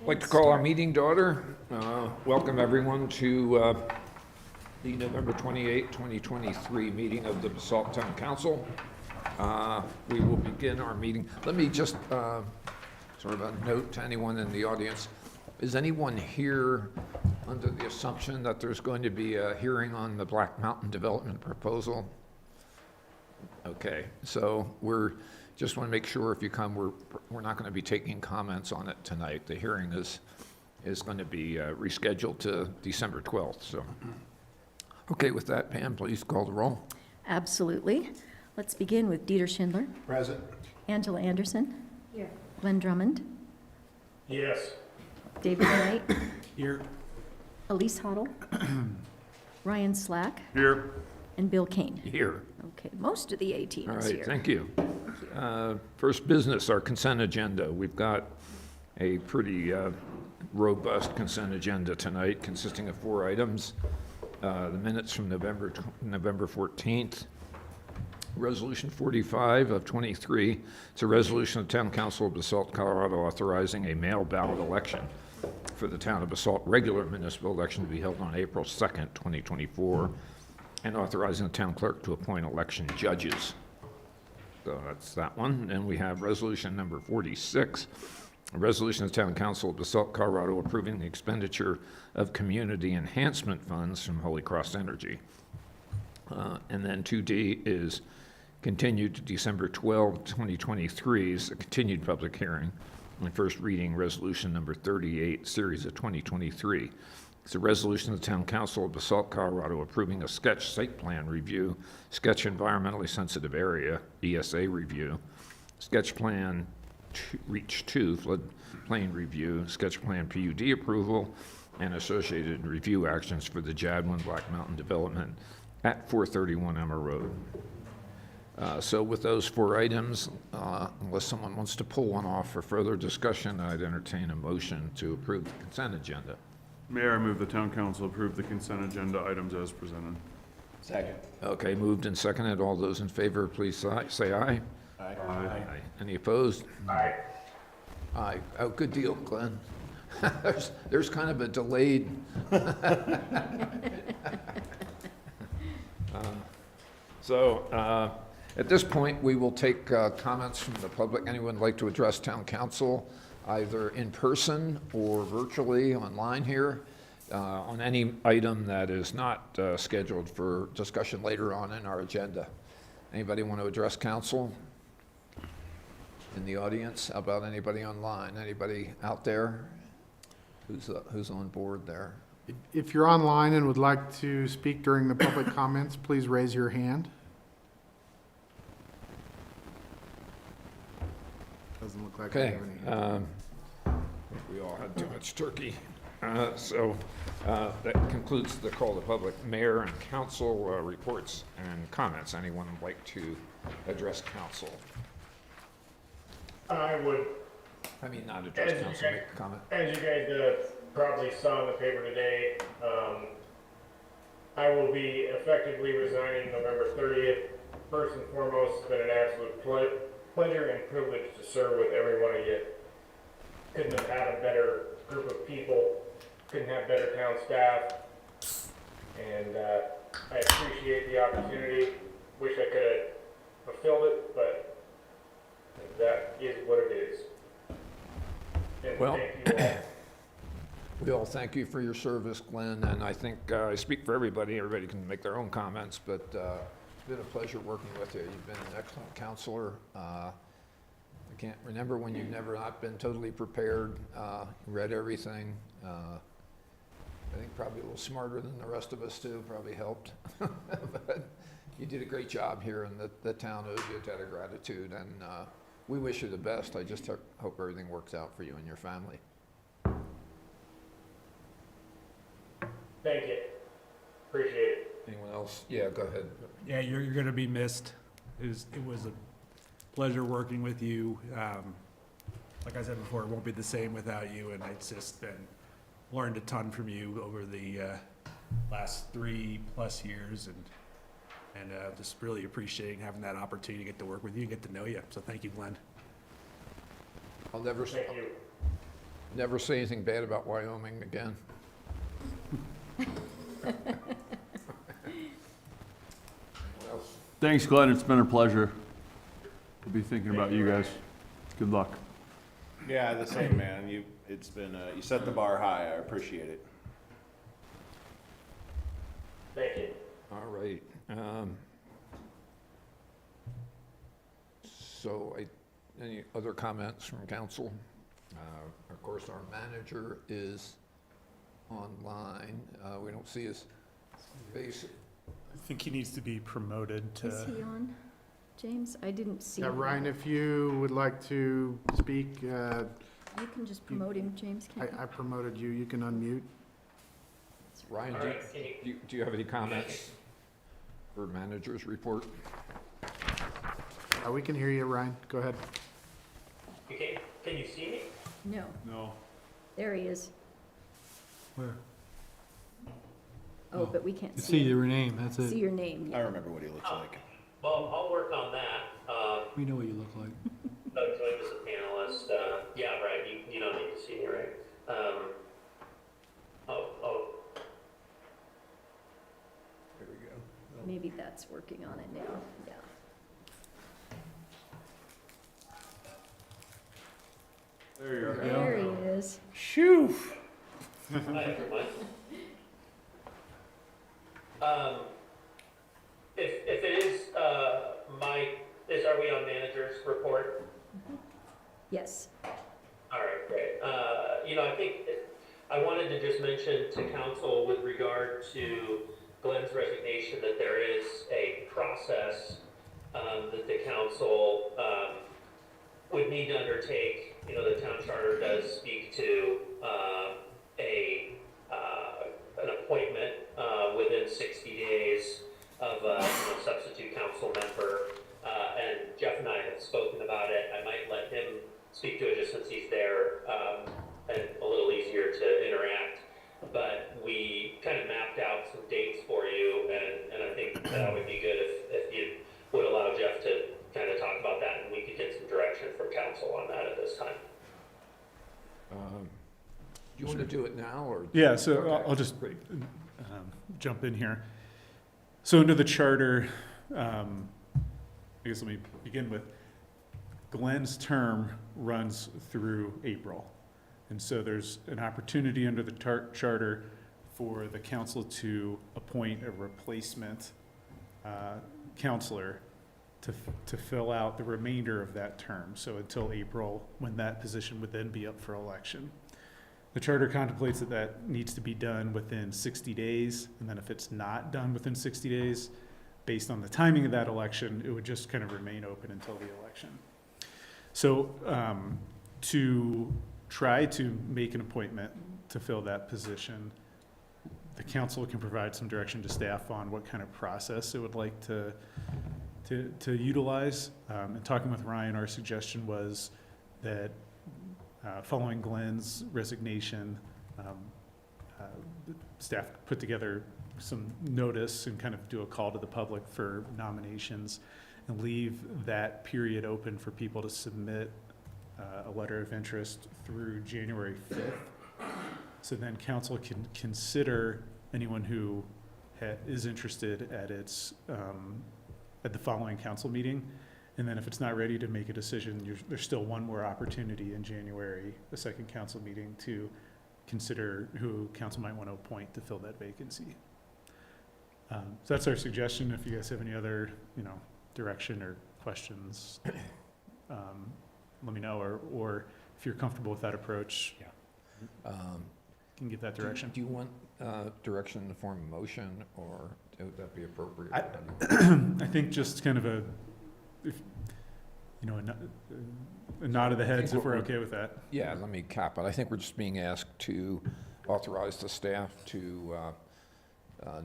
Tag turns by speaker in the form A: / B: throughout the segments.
A: I'd like to call our meeting to order. Welcome everyone to the November 28, 2023 meeting of the Basalt Town Council. We will begin our meeting. Let me just sort of a note to anyone in the audience. Is anyone here under the assumption that there's going to be a hearing on the Black Mountain Development proposal? Okay, so just want to make sure if you come, we're not going to be taking comments on it tonight. The hearing is going to be rescheduled to December 12th. So, okay, with that, Pam, please call the roll.
B: Absolutely. Let's begin with Dieter Schindler.
C: Present.
B: Angela Anderson. Here. Glenn Drummond.
C: Yes.
B: David Knight.
C: Here.
B: Elise Hoddle. Ryan Slack.
C: Here.
B: And Bill Kane.
A: Here.
B: Okay, most of the A team
A: All
B: is
A: right,
B: here.
A: thank you. First business, our consent agenda. We've got a pretty robust consent agenda tonight consisting of 4 items. The minutes from November 14th. Resolution 45 of 23. It's a resolution of the Town Council of Basalt, Colorado, authorizing a mail ballot election for the Town of Basalt regular municipal election to be held on April 2nd, 2024, and authorizing the town clerk to appoint election judges. So that's that one. And we have resolution number 46, a resolution of the Town Council of Basalt, Colorado, approving the expenditure of community enhancement funds from Holy Cross Energy. And then 2D is continued to December 12, 2023, is a continued public hearing on first reading resolution number 38, series of 2023. It's a resolution of the Town Council of Basalt, Colorado, approving a sketch site plan review, sketch environmentally sensitive area, ESA review, sketch plan reach 2, floodplain review, sketch plan PUD approval, and associated review actions for the Jadwin Black Mountain development at 431 Emma Road. So with those 4 items, unless someone wants to pull one off for further discussion, I'd entertain a motion to approve the consent agenda.
D: Mayor, I move the town council approve the consent agenda items as presented.
C: Second.
A: Okay, moved and seconded. All those in favor, please say aye.
C: Aye.
A: Aye. Any opposed?
C: Aye.
A: Aye. Oh, good deal, Glenn. There's kind of a delayed. So at this point, we will take comments from the public. Anyone like to address town council, either in person or virtually online here, on any item that is not scheduled for discussion later on in our agenda? Anybody want to address council in the audience? How about anybody online? Anybody out there who's on board there?
E: If you're online and would like to speak during the public comments, please raise your hand. Doesn't look like we
A: Okay.
E: have any.
A: We all had too much turkey. So that concludes the call to public. Mayor and council reports and comments. Anyone would like to address council?
F: I would,
A: Not address council, make a comment.
F: as you guys probably saw in the paper today, I will be effectively resigning November 30th. First and foremost, it's been an absolute pleasure and privilege to serve with every one of you. Couldn't have had a better group of people, couldn't have better town staff, and I appreciate the opportunity. Wish I could have fulfilled it, but that is what it is. And
A: Well,
F: thank you all.
A: We all thank you for your service, Glenn, and I think I speak for everybody. Everybody can make their own comments, but it's been a pleasure working with you. You've been an excellent counselor. I can't remember when you've never not been totally prepared, read everything. I think probably a little smarter than the rest of us too, probably helped. But you did a great job here, and the town owes you a debt of gratitude, and we wish you the best. I just hope everything works out for you and your family.
F: Thank you. Appreciate it.
A: Anyone else? Yeah, go ahead.
G: Yeah, you're going to be missed. It was a pleasure working with you. Like I said before, it won't be the same without you, and it's just learned a ton from you over the last 3+ years, and just really appreciating having that opportunity to get to work with you and get to know you. So thank you, Glenn.
A: I'll never,
F: Thank you.
A: Never say anything bad about Wyoming again. What else?
D: Thanks, Glenn. It's been a pleasure. We'll be thinking about you guys. Good luck.
C: Yeah, the same, man. It's been, you set the bar high. I appreciate it.
F: Thank you.
A: All right. So, any other comments from council? Of course, our manager is online. We don't see his face.
H: I think he needs to be promoted
B: Is
H: to,
B: he on, James? I didn't see.
E: Yeah,
B: him.
E: Ryan, if you would like to speak,
B: You can just promote him, James, can't you?
E: I promoted you, you can unmute.
A: Ryan,
F: All
A: do
F: right, can you,
A: do you have any comments for manager's report?
E: We can hear you, Ryan, go ahead.
F: can you see me?
B: No,
D: No.
B: there he is.
H: where?
B: Oh, but we can't
H: You
B: see
H: see
B: him.
H: your name, that's
B: See
H: it.
B: your name,
C: I
B: yeah.
C: remember what he looks like.
F: Well, I'll work on that.
H: We know what you look like.
F: Doug joined as a panelist. Yeah, right. You don't need to see me, right?
A: There we go.
B: Maybe that's working on it now, yeah.
D: There you are.
B: There he is.
C: Shoo!
F: Hi, everyone. If it is, are we on manager's report?
B: Yes.
F: All right, great. I think I wanted to just mention to council with regard to Glenn's resignation that there is a process that the council would need to undertake. The town charter does speak to an appointment within 60 days of a substitute council member. And Jeff and I have spoken about it. I might let him speak to it just since he's there, and a little easier to interact. But we kind of mapped out some dates for you, and I think that would be good if you would allow Jeff to kind of talk about that, and we could get some direction from council on that at this time.
A: Do you want to do it now, or?
H: Yeah, so
A: Okay,
H: I'll just
A: great.
H: jump in here. So under the charter, I guess let me begin with, Glenn's term runs through April. And so there's an opportunity under the charter for the council to appoint a replacement counselor to fill out the remainder of that term. So until April, when that position would then be up for election. The charter contemplates that that needs to be done within 60 days, and then if it's not done within 60 days, based on the timing of that election, it would just kind of remain open until the election. So to try to make an appointment to fill that position, the council can provide some direction to staff on what kind of process it would like to utilize. And talking with Ryan, our suggestion was that following Glenn's resignation, the staff put together some notice and kind of do a call to the public for nominations and leave that period open for people to submit a letter of interest through January 5th. So then council can consider anyone who is interested at at the following council meeting. And then if it's not ready to make a decision, there's still one more opportunity in January, the second council meeting, to consider who council might want to appoint to fill that vacancy. So that's our suggestion. If you guys have any other, direction or questions, let me know, or if you're comfortable with that approach, can give that direction.
A: Do you want direction in the form of motion, or would that be appropriate?
H: I think just kind of a nod of the heads if we're okay with that.
A: Yeah, let me cap it. I think we're just being asked to authorize the staff to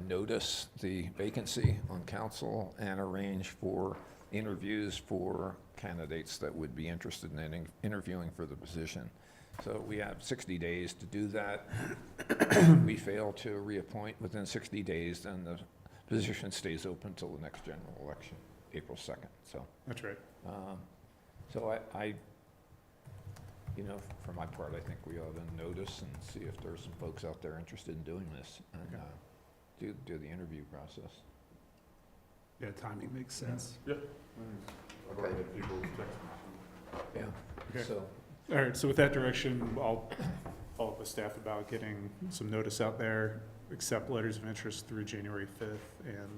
A: notice the vacancy on council and arrange for interviews for candidates that would be interested in interviewing for the position. So we have 60 days to do that. If we fail to reappoint within 60 days, then the position stays open until the next general election, April 2nd. So
H: That's right.
A: So you know, for my part, I think we ought to notice and see if there's some folks out there interested in doing this and do the interview process.
G: Yeah, timing makes sense.
D: I've already had people text me.
A: Yeah.
H: Okay.
A: So,
H: All right, so with that direction, I'll follow up with staff about getting some notice out there, accept letters of interest through January 5th, and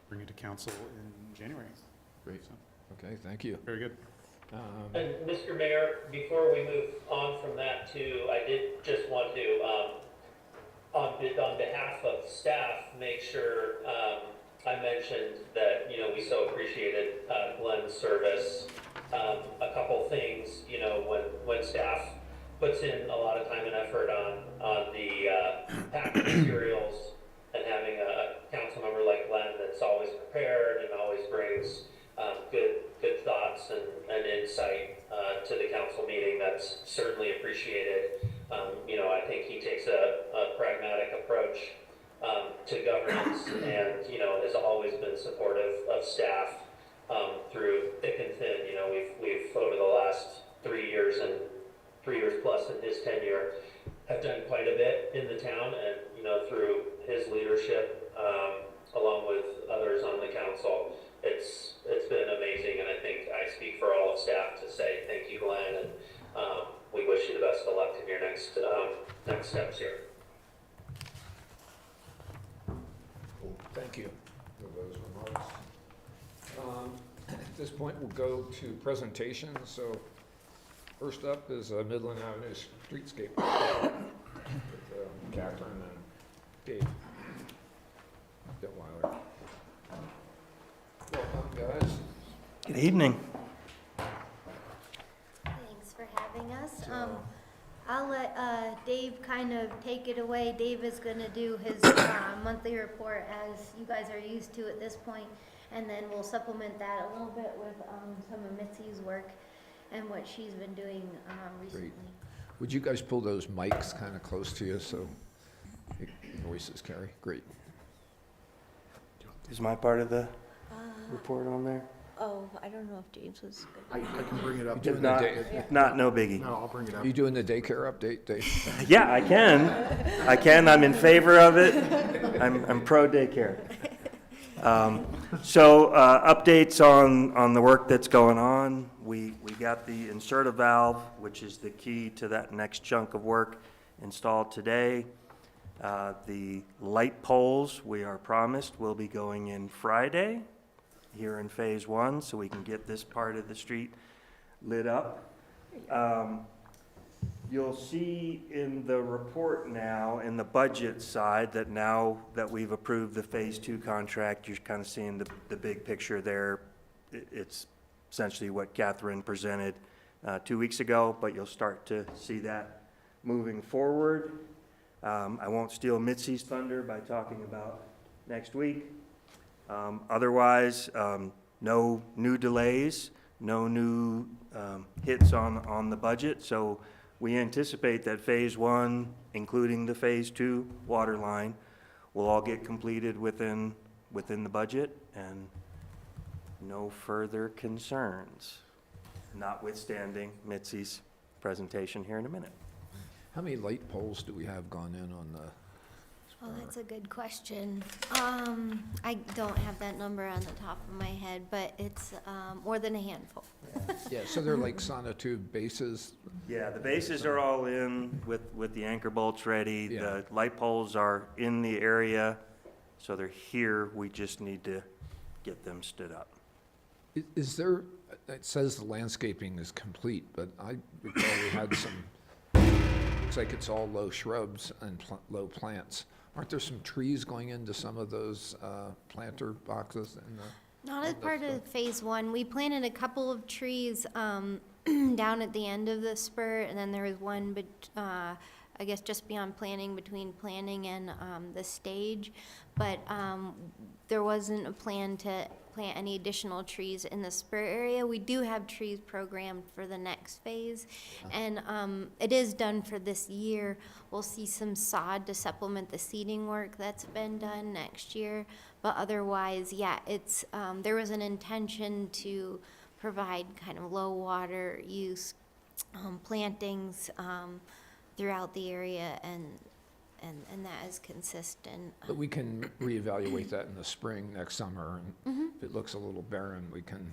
H: bring it to council in January.
A: great.
H: So,
A: Okay, thank you.
H: very good.
I: And Mr. Mayor, before we move on from that too, I did just want to, on behalf of staff, make sure, I mentioned that, you know, we so appreciated, Glenn's service. A couple things, you know, when staff puts in a lot of time and effort on the, packet materials and having a council member like Glenn that's always prepared and always brings, good thoughts and insight to the council meeting, that's certainly appreciated. You know, I think he takes a pragmatic approach to governance and, you know, has always been supportive of staff through thick and thin. You know, we've over the last 3 years and 3 years plus in his tenure have done quite a bit in the town, and, you know, through his leadership, along with others on the council, it's been amazing, and I think I speak for all of staff to say thank you, Glenn, and we wish you the best of luck in your next steps here.
A: Cool. Thank you for those remarks. At this point, we'll go to presentations. So first up is Midland Avenue Streetscape with Catherine and Dave Detweiler. Welcome, guys.
J: Good evening.
K: Thanks for having us. I'll let Dave kind of take it away. Dave is going to do his monthly report as you guys are used to at this point, and then we'll supplement that a little bit with some of Mitzi's work and what she's been doing recently.
A: Would you guys pull those mics kind of close to you so your voices carry? Great.
J: Is my part of the report on there?
B: Oh, I don't know if James was good.
E: I can bring it up.
A: Doing
J: If
A: the
J: not,
A: day,
J: if not, no biggie.
E: No, I'll bring it up.
A: are you doing the daycare update, Dave?
J: Yeah, I can. I'm in favor of it. I'm pro daycare. So updates on the work that's going on. We got the inserter valve, which is the key to that next chunk of work, installed today. The light poles, we are promised, will be going in Friday here in Phase 1, so we can get this part of the street lit up. You'll see in the report now, in the budget side, that now that we've approved the Phase 2 contract, you're kind of seeing the big picture there. It's essentially what Catherine presented 2 weeks ago, but you'll start to see that moving forward. I won't steal Mitzi's thunder by talking about next week. Otherwise, no new delays, no new hits on the budget. So we anticipate that Phase 1, including the Phase 2 water line, will all get completed within the budget, and no further concerns, notwithstanding Mitzi's presentation here in a minute.
A: How many light poles do we have gone in on the?
K: Oh, that's a good question. I don't have that number on the top of my head, but it's more than a handful.
A: Yeah, so they're like sonotube bases.
J: Yeah, the bases are all in with the anchor bolts ready.
A: Yeah.
J: The light poles are in the area, so they're here. We just need to get them stood up.
A: Is there, it says the landscaping is complete, but I recall we had some, looks like it's all low shrubs and low plants. Aren't there some trees going into some of those planter boxes in the?
K: Not as part of Phase 1. We planted a couple of trees down at the end of the spur, and then there was one, but I guess just beyond planning, between planning and the stage. But there wasn't a plan to plant any additional trees in the spur area. We do have trees programmed for the next phase, and it is done for this year. We'll see some sod to supplement the seeding work that's been done next year. But otherwise, yeah, it's there was an intention to provide kind of low water use plantings throughout the area, and that is consistent.
A: But we can reevaluate that in the spring next summer, and if it looks a little barren, we can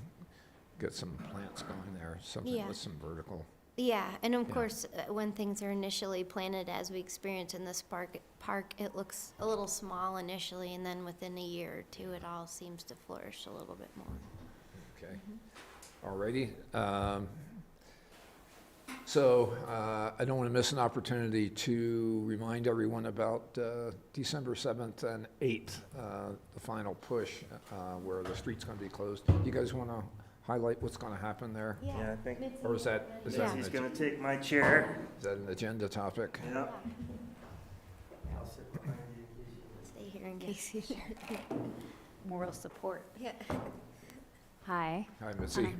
A: get some plants going there, something
K: Yeah.
A: with some vertical.
K: Yeah, and of
A: Yeah.
K: course, when things are initially planted, as we experience in this park, it looks a little small initially, and then within a year or two, it all seems to flourish a little bit more.
A: Okay, all righty. So I don't want to miss an opportunity to remind everyone about December 7th and 8th, the final push, where the street's going to be closed. You guys want to highlight what's going to happen there?
J: Yeah, I think
A: Or is that
J: Mitzi's gonna take my chair.
A: is that an agenda topic?
J: Yep.
K: Stay here in case you.
B: Moral support.
K: Yeah.
L: Hi,
A: Hi, Mitzi.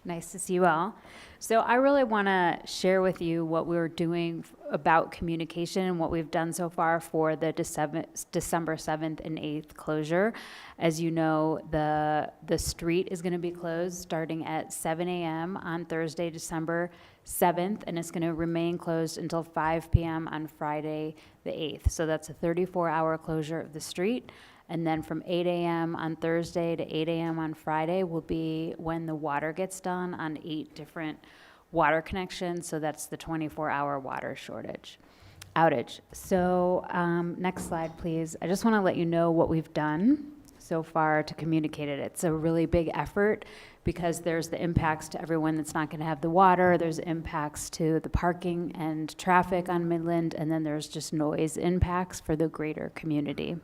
L: nice to see you all. So I really want to share with you what we're doing about communication and what we've done so far for the December 7th and 8th closure. As you know, the street is going to be closed starting at 7 a.m. on Thursday, December 7th, and it's going to remain closed until 5 p.m. on Friday, the 8th. So that's a 34-hour closure of the street. And then from 8 a.m. on Thursday to 8 a.m. on Friday will be when the water gets done on 8 different water connections. So that's the 24-hour water outage. So next slide, please. I just want to let you know what we've done so far to communicate it. It's a really big effort because there's the impacts to everyone that's not going to have the water. There's impacts to the parking and traffic on Midland. And then there's just noise impacts for the greater community.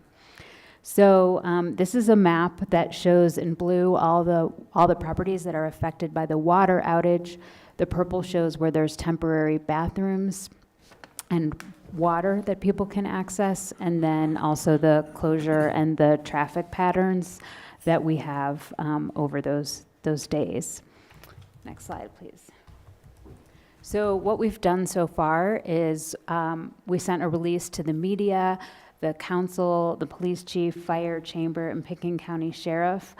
L: So this is a map that shows in blue all the properties that are affected by the water outage. The purple shows where there's temporary bathrooms and water that people can access, and then also the closure and the traffic patterns that we have over those days. Next slide, please. So what we've done so far is we sent a release to the media, the council, the police chief, fire, chamber, and Pickens County Sheriff.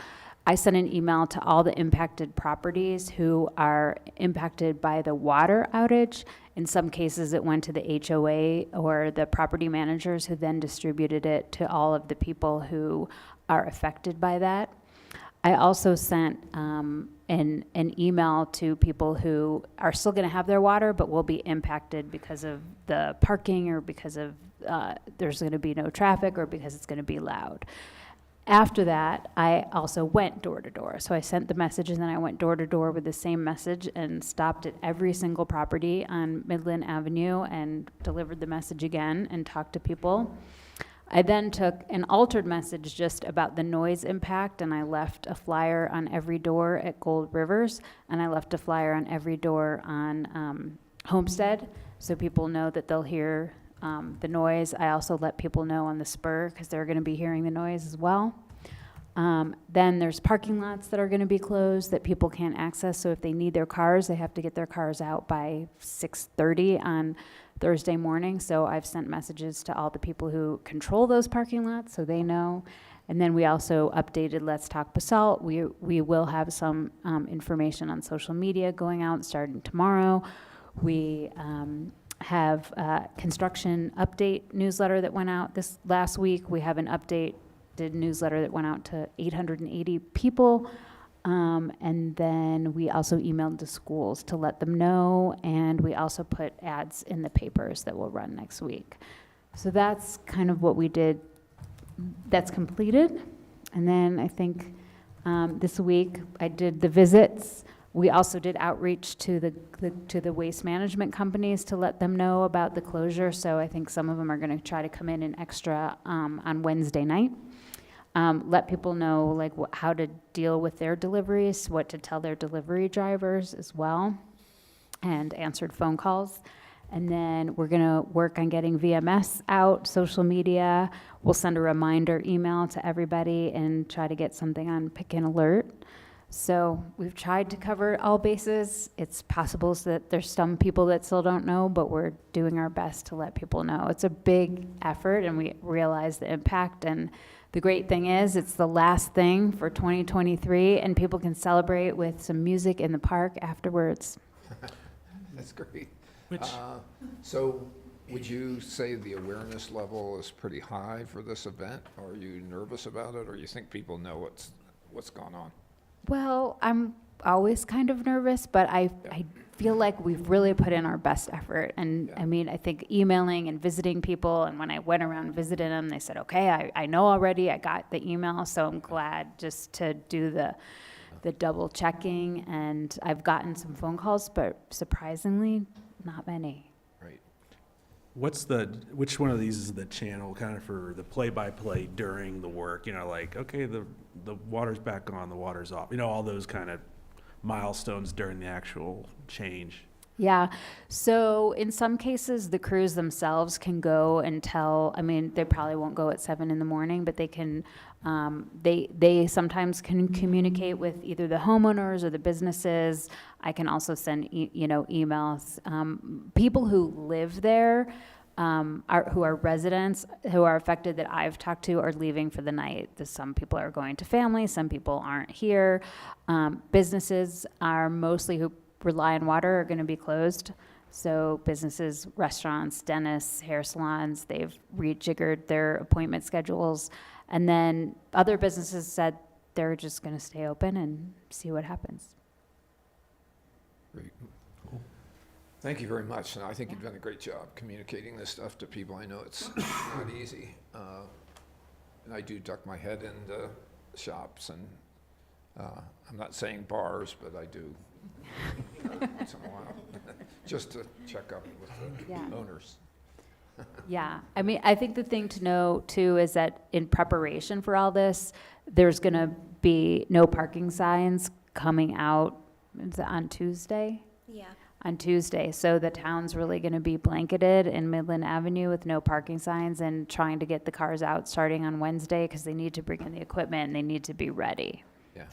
L: I sent an email to all the impacted properties who are impacted by the water outage. In some cases, it went to the HOA or the property managers who then distributed it to all of the people who are affected by that. I also sent an email to people who are still going to have their water but will be impacted because of the parking or because of there's going to be no traffic or because it's going to be loud. After that, I also went door to door. So I sent the message and then I went door to door with the same message and stopped at every single property on Midland Avenue and delivered the message again and talked to people. I then took an altered message just about the noise impact, and I left a flyer on every door at Gold Rivers, and I left a flyer on every door on Homestead, so people know that they'll hear the noise. I also let people know on the spur, because they're going to be hearing the noise as well. Then there's parking lots that are going to be closed that people can't access, so if they need their cars, they have to get their cars out by 6:30 on Thursday morning. So I've sent messages to all the people who control those parking lots so they know. And then we also updated Let's Talk Basalt. We will have some information on social media going out starting tomorrow. We have a construction update newsletter that went out this last week. We have an updated newsletter that went out to 880 people. And then we also emailed the schools to let them know, and we also put ads in the papers that will run next week. So that's kind of what we did that's completed. And then I think this week I did the visits. We also did outreach to the waste management companies to let them know about the closure. So I think some of them are going to try to come in an extra on Wednesday night. Let people know like how to deal with their deliveries, what to tell their delivery drivers as well, and answered phone calls. And then we're going to work on getting VMS out, social media. We'll send a reminder email to everybody and try to get something on Pick and Alert. So we've tried to cover all bases. It's possible that there's some people that still don't know, but we're doing our best to let people know. It's a big effort, and we realize the impact. And the great thing is it's the last thing for 2023, and people can celebrate with some music in the park afterwards.
A: That's great.
G: Which,
A: So would you say the awareness level is pretty high for this event? Or are you nervous about it, or you think people know what's going on?
L: Well, I'm always kind of nervous, but I feel like we've really put in our best effort. And
A: Yeah.
L: I mean, I think emailing and visiting people, and when I went around and visited them, they said, okay, I know already, I got the email, so I'm glad just to do the double checking. And I've gotten some phone calls, but surprisingly, not many.
A: Right.
C: Which one of these is the channel kind of for the play-by-play during the work? You know, like, okay, the water's back on, the water's off, you know, all those kind of milestones during the actual change.
L: Yeah. So in some cases, the crews themselves can go and tell, I mean, they probably won't go at 7 a.m, but they can, they sometimes can communicate with either the homeowners or the businesses. I can also send, emails. People who live there, who are residents, who are affected that I've talked to are leaving for the night. Some people are going to family, some people aren't here. Businesses are mostly who rely on water are going to be closed. So businesses, restaurants, dentists, hair salons, they've rejiggered their appointment schedules. And then other businesses said they're just going to stay open and see what happens.
A: Great. Cool. Thank you very much. And I think you've done a great job communicating this stuff to people. I know it's not easy. And I do duck my head into shops, and I'm not saying bars, but I do once in a while, just to check up with the
L: Yeah.
A: owners.
L: Yeah, I mean, I think the thing to know too is that in preparation for all this, there's going to be no parking signs coming out on Tuesday.
K: Yeah.
L: On Tuesday, so the town's really going to be blanketed in Midland Avenue with no parking signs and trying to get the cars out starting on Wednesday because they need to bring in the equipment and they need to be ready.
A: Yeah.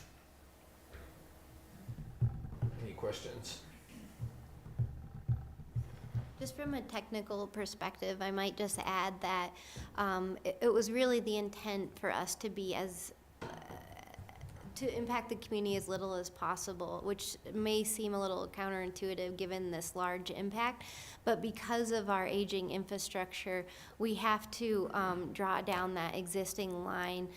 A: Any questions?
K: Just from a technical perspective, I might just add that it was really the intent for us to be to impact the community as little as possible, which may seem a little counterintuitive given this large impact. But because of our aging infrastructure, we have to draw down that existing line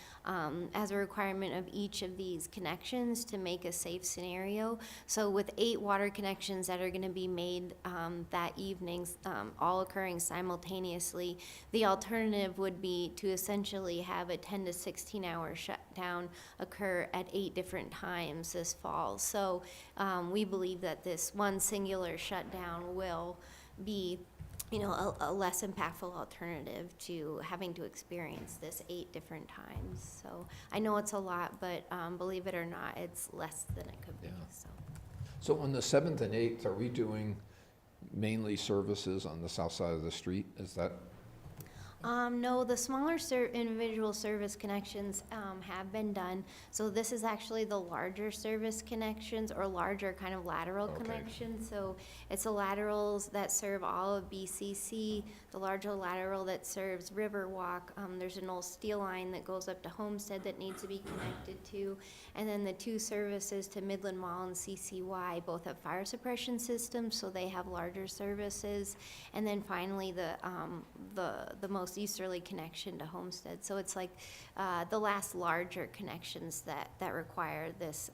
K: as a requirement of each of these connections to make a safe scenario. So with 8 water connections that are going to be made that evening, all occurring simultaneously, the alternative would be to essentially have a 10 to 16 hour shutdown occur at 8 different times this fall. So we believe that this one singular shutdown will be, a less impactful alternative to having to experience this 8 different times. So I know it's a lot, but believe it or not, it's less than it could be.
A: Yeah. So on the 7th and 8th, are we doing mainly services on the south side of the street? Is that?
K: No, the smaller individual service connections have been done. So this is actually the larger service connections or larger kind of lateral connections. So it's the laterals that serve all of BCC, the larger lateral that serves Riverwalk. There's an old steel line that goes up to Homestead that needs to be connected to. And then the 2 services to Midland Mall and CCY both have fire suppression systems, so they have larger services. And then finally the most easterly connection to Homestead. So it's like the last larger connections that require this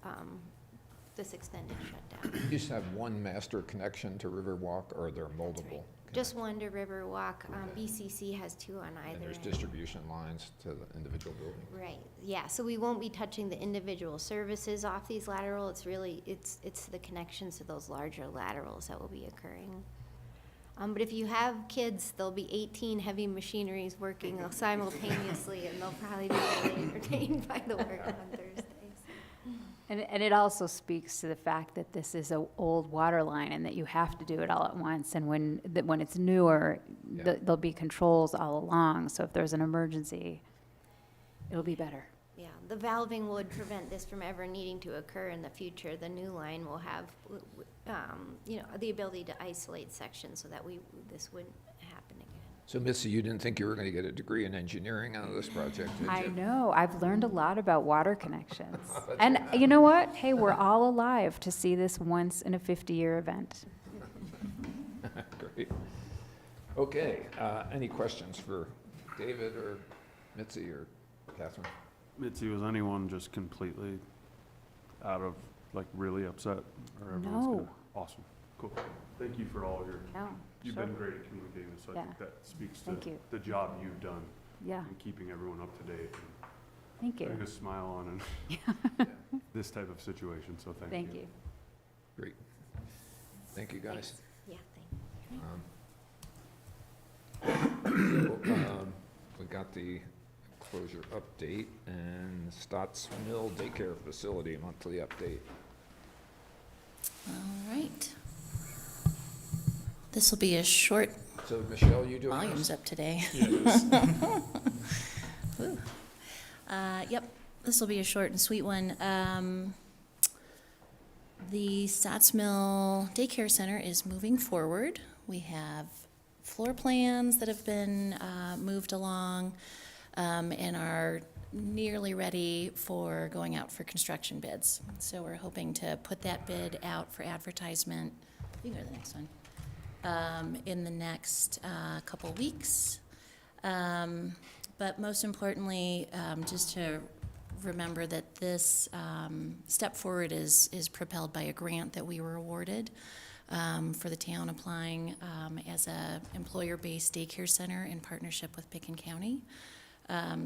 K: this extended shutdown.
A: You just have one master connection to Riverwalk, or are there multiple?
K: Just one to Riverwalk. BCC has 2 on either
A: And there's
K: end.
A: distribution lines to the individual buildings.
K: Right, yeah, so we won't be touching the individual services off these lateral. It's really, it's the connections to those larger laterals that will be occurring. But if you have kids, there'll be 18 heavy machineries working simultaneously, and they'll probably be really entertained by the work on Thursdays.
L: And it also speaks to the fact that this is an old water line and that you have to do it all at once. And when it's newer, there'll be controls all along. So if there's an emergency, it'll be better.
K: Yeah, the valving would prevent this from ever needing to occur in the future. The new line will have, the ability to isolate sections so that this wouldn't happen again.
A: So Missy, you didn't think you were going to get a degree in engineering out of this project, did you?
L: I know. I've learned a lot about water connections. And you know what? Hey, we're all alive to see this once in a 50-year event.
A: Great. Okay, any questions for David or Mitzi or Catherine?
D: Mitzi, was anyone just completely out of, like, really upset? Or everyone's
L: No.
D: gonna- Awesome, cool. Thank you for all of your,
L: No,
D: you've
L: sure.
D: been great at communicating this, so I
L: Yeah.
D: think that speaks to
L: Thank you.
D: the job you've done
L: Yeah,
D: in keeping everyone up to date and
L: thank
D: putting
L: you.
D: a smile on in this type of situation, so thank you.
L: Thank you.
A: Great. Thank you, guys.
K: Yeah, thank
A: We got the closure update and Stotts Mill Daycare Facility monthly update.
M: All right. This will be a short,
A: So Michelle, you doing
M: volume's
A: this?
M: up today. Woo. Yep, this will be a short and sweet one. The Stotts Mill Daycare Center is moving forward. We have floor plans that have been moved along and are nearly ready for going out for construction bids. So we're hoping to put that bid out for advertisement. You can go to the next one. In the next couple weeks. But most importantly, just to remember that this step forward is propelled by a grant that we were awarded for the town applying as a employer-based daycare center in partnership with Picken County.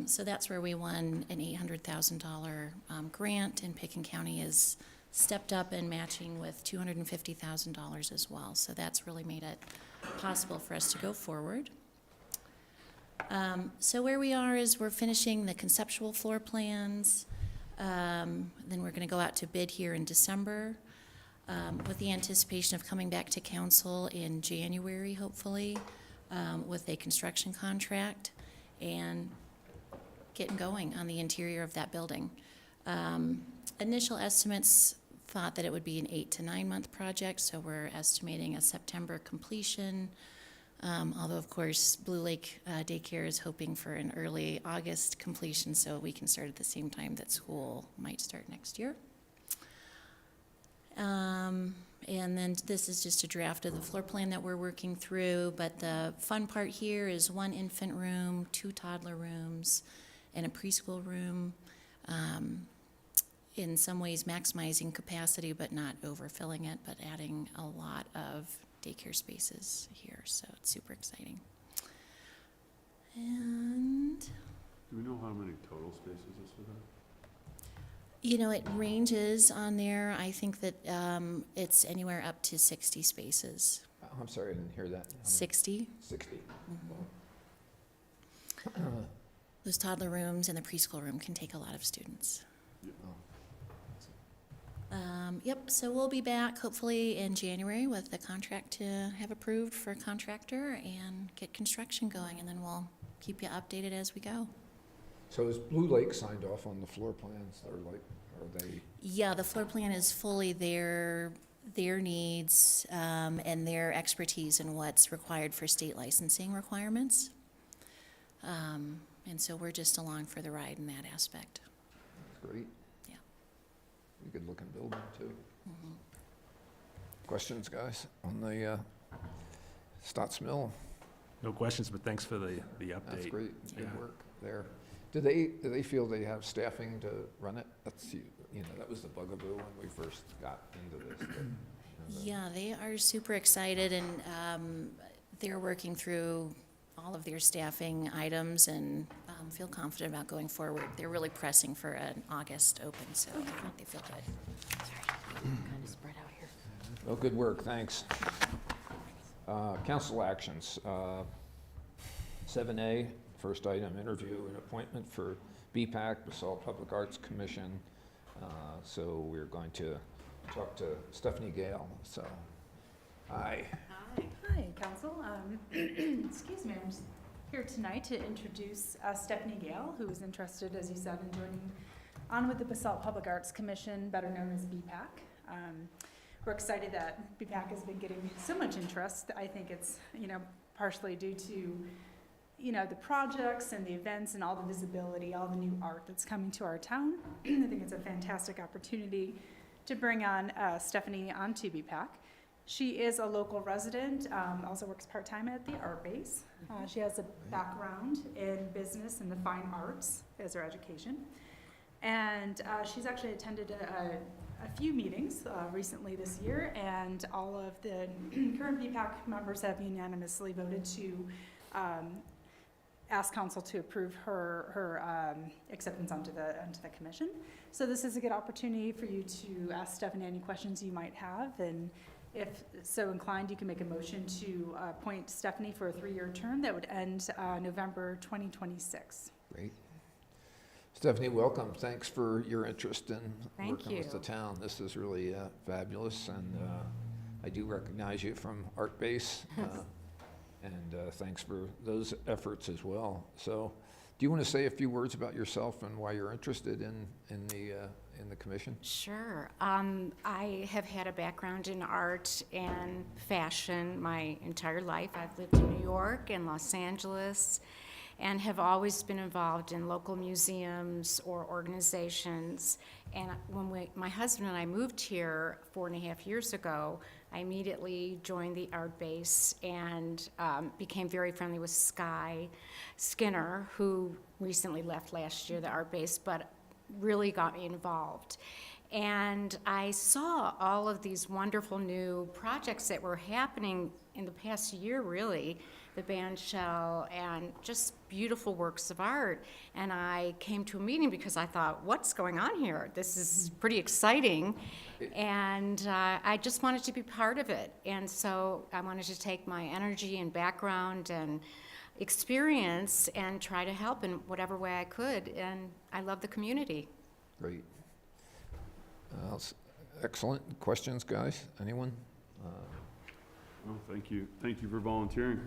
M: So that's where we won an $800,000 grant, and Picken County has stepped up and matching with $250,000 as well. So that's really made it possible for us to go forward. So where we are is we're finishing the conceptual floor plans. Then we're going to go out to bid here in December with the anticipation of coming back to council in January, hopefully, with a construction contract and getting going on the interior of that building. Initial estimates thought that it would be an 8 to 9 month project, so we're estimating a September completion. Although, of course, Blue Lake Daycare is hoping for an early August completion so we can start at the same time that school might start next year. And then this is just a draft of the floor plan that we're working through, but the fun part here is 1 infant room, 2 toddler rooms, and a preschool room. In some ways maximizing capacity but not overfilling it, but adding a lot of daycare spaces here, so it's super exciting. And
D: Do we know how many total spaces this would have?
M: you know, it ranges on there. I think that it's anywhere up to 60 spaces.
A: I'm sorry, I didn't hear that. How many?
M: 60.
A: 60.
M: Those toddler rooms and the preschool room can take a lot of students. Yep, so we'll be back hopefully in January with the contract to have approved for a contractor and get construction going, and then we'll keep you updated as we go.
A: So is Blue Lake signed off on the floor plans? Or like, are they?
M: Yeah, the floor plan is fully their needs and their expertise in what's required for state licensing requirements. And so we're just along for the ride in that aspect.
A: That's great.
M: Yeah.
A: Pretty good looking building too. Questions, guys, on the Stotts Mill?
C: No questions, but thanks for the update.
A: That's great. Good
C: Yeah.
A: work there. Do they feel they have staffing to run it? That's, you know, that was the bugaboo when we first got into this. But, you know,
M: Yeah, they are super excited, and they're working through all of their staffing items and feel confident about going forward. They're really pressing for an August open, so I think they feel good.
B: Kind of spread out here.
A: Well, good work, thanks. Council actions. 7A, first item, interview and appointment for BPAC, Basalt Public Arts Commission. So we're going to talk to Stephanie Gale, so, hi.
N: Hi, Council. Excuse me, I'm just here tonight to introduce Stephanie Gale, who is interested, as you said, in joining on with the Basalt Public Arts Commission, better known as BPAC. We're excited that BPAC has been getting so much interest. I think it's, you know, partially due to, you know, the projects and the events and all the visibility, all the new art that's coming to our town. I think it's a fantastic opportunity to bring on Stephanie onto BPAC. She is a local resident, also works part-time at the art base. She has a background in business and the fine arts as her education. And she's actually attended a few meetings recently this year, and all of the current BPAC members have unanimously voted to ask council to approve her acceptance onto the commission. So this is a good opportunity for you to ask Stephanie any questions you might have, and if so inclined, you can make a motion to appoint Stephanie for a 3-year term that would end November 2026.
A: Great. Stephanie, welcome. Thanks for your interest in
B: Thank
A: working with the
B: you.
A: town. This is really fabulous, and I do recognize you from Art Base, and thanks for those efforts as well. So, do you want to say a few words about yourself and why you're interested in the commission?
O: Sure. I have had a background in art and fashion my entire life. I've lived in New York and Los Angeles, and have always been involved in local museums or organizations. And when my husband and I moved here 4.5 years ago, I immediately joined the art base and became very friendly with Sky Skinner, who recently left last year, the art base, but really got me involved. And I saw all of these wonderful new projects that were happening in the past year, really, the band shell and just beautiful works of art. And I came to a meeting because I thought, what's going on here? This is pretty exciting. And I just wanted to be part of it. And so I wanted to take my energy and background and experience and try to help in whatever way I could. And I love the community.
A: Great. Excellent. Questions, guys? Anyone?
D: Oh, thank you. Thank you for volunteering.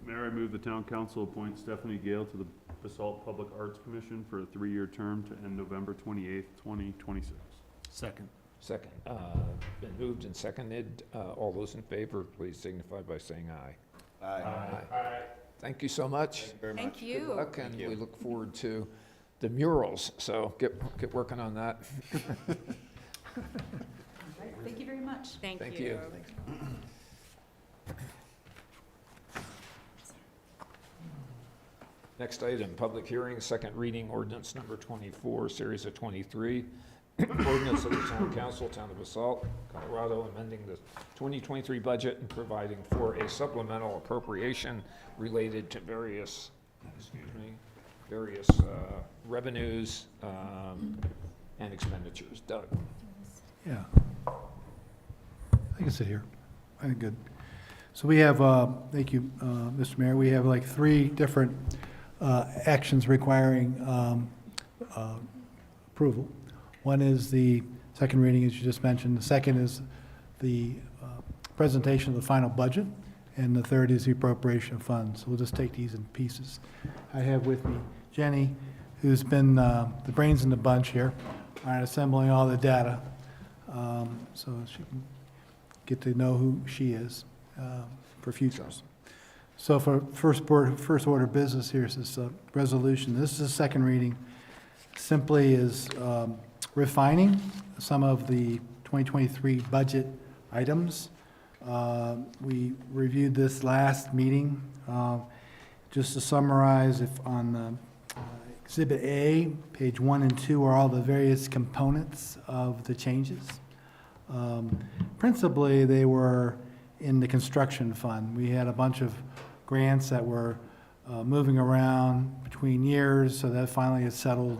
D: Mayor, I move the town council appoint Stephanie Gale to the Basalt Public Arts Commission for a 3-year term to end November 28th, 2026.
C: Second.
A: Second. Been moved and seconded. All those in favor, please signify by saying aye.
F: Aye.
A: Thank you so much.
O: Thank
A: Good
O: you.
A: luck, and we look forward to the murals, so get working on that.
N: Thank you very much.
A: Thank you. Next item, public hearing, second reading, ordinance number 24, series of 23. Ordinance of the Town Council, Town of Basalt, Colorado, amending the 2023 budget and providing for a supplemental appropriation related to various revenues and expenditures. Doug?
P: Yeah. I can sit here. I think good. So we have, thank you, Mr. Mayor, we have like 3 different actions requiring approval. One is the second reading, as you just mentioned. The second is the presentation of the final budget. And the third is the appropriation of funds. So we'll just take these in pieces. I have with me Jenny, who's been the brains in the bunch here, on assembling all the data, so she can get to know who she is for futures. So for first order of business, here's this resolution. This is a second reading. Simply is refining some of the 2023 budget items. We reviewed this last meeting. Just to summarize, if on Exhibit A, page 1 and 2 are all the various components of the changes. Principally, they were in the construction fund. We had a bunch of grants that were moving around between years, so that finally is settled.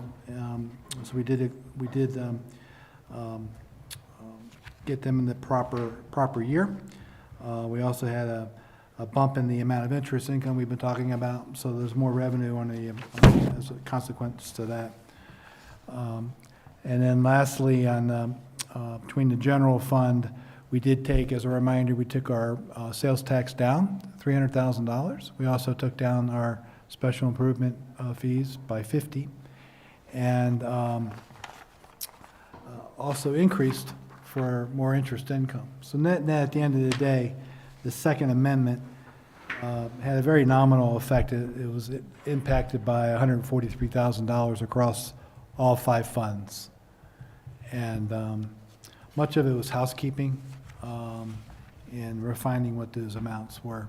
P: So we did get them in the proper year. We also had a bump in the amount of interest income we've been talking about, so there's more revenue on as a consequence to that. And then lastly, on between the general fund, we did take, as a reminder, we took our sales tax down $300,000. We also took down our special improvement fees by 50, and also increased for more interest income. So net, at the end of the day, the Second Amendment had a very nominal effect. It was impacted by $143,000 across all 5 funds. And much of it was housekeeping. and refining what those amounts were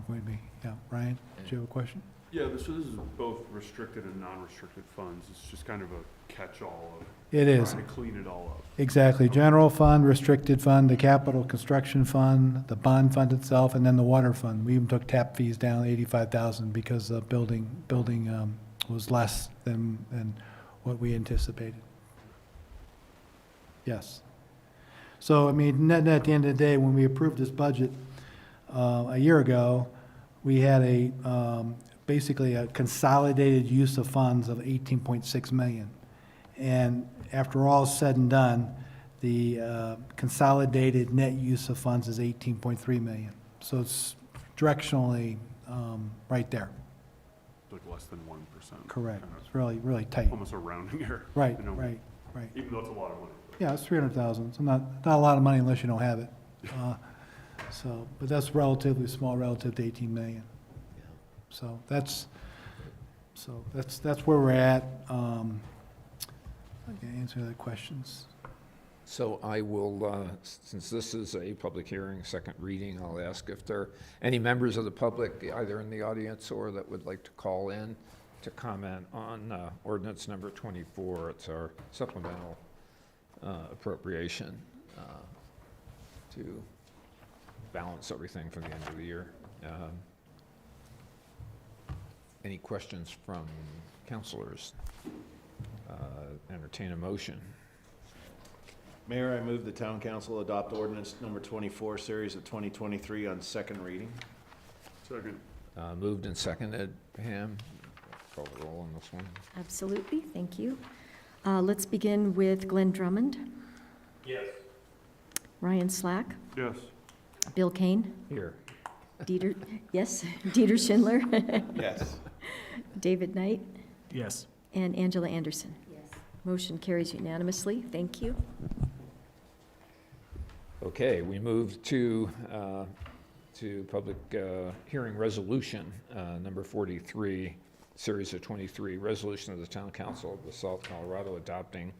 P: going to be. Yeah, Ryan, did you have a question?
D: Yeah, so this is both restricted and non-restricted funds. It's just kind of a catch-all of
P: It is.
D: trying to clean it all up.
P: Exactly. General fund, restricted fund, the capital construction fund, the bond fund itself, and then the water fund. We even took tap fees down 85,000 because the building was less than what we anticipated. Yes. So, I mean, net at the end of the day, when we approved this budget a year ago, we had basically a consolidated use of funds of 18.6 million. And after all is said and done, the consolidated net use of funds is 18.3 million. So it's directionally right there.
D: Like less than 1%.
P: Correct.
D: Kind of
P: It's really, really tight.
D: almost a rounding error.
P: Right,
D: you know,
P: right.
D: Even though it's a lot of money.
P: Yeah, it's 300,000. It's not a lot of money unless you don't have it. But that's relatively small relative to 18 million. So that's where we're at. I can answer other questions.
A: So I will, since this is a public hearing, second reading, I'll ask if there are any members of the public, either in the audience or that would like to call in to comment on ordinance number 24. It's our supplemental appropriation to balance everything for the end of the year. Any questions from councilors? Entertain a motion.
Q: Mayor, I move the town council adopt ordinance number 24, series of 2023 on second reading.
D: Second.
A: Moved and seconded. Pam, call the roll on this one.
B: Absolutely, thank you. Let's begin with Glenn Drummond,
F: Yes.
B: Ryan Slack,
D: Yes.
B: Bill Kane,
A: Here.
B: Dieter, yes, Dieter Schindler,
Q: Yes.
B: David Knight,
G: Yes.
B: and Angela Anderson. Yes. Motion carries unanimously. Thank you.
A: Okay, we move to public hearing resolution number 43, series of 23, resolution of the Town Council of Basalt, Colorado, adopting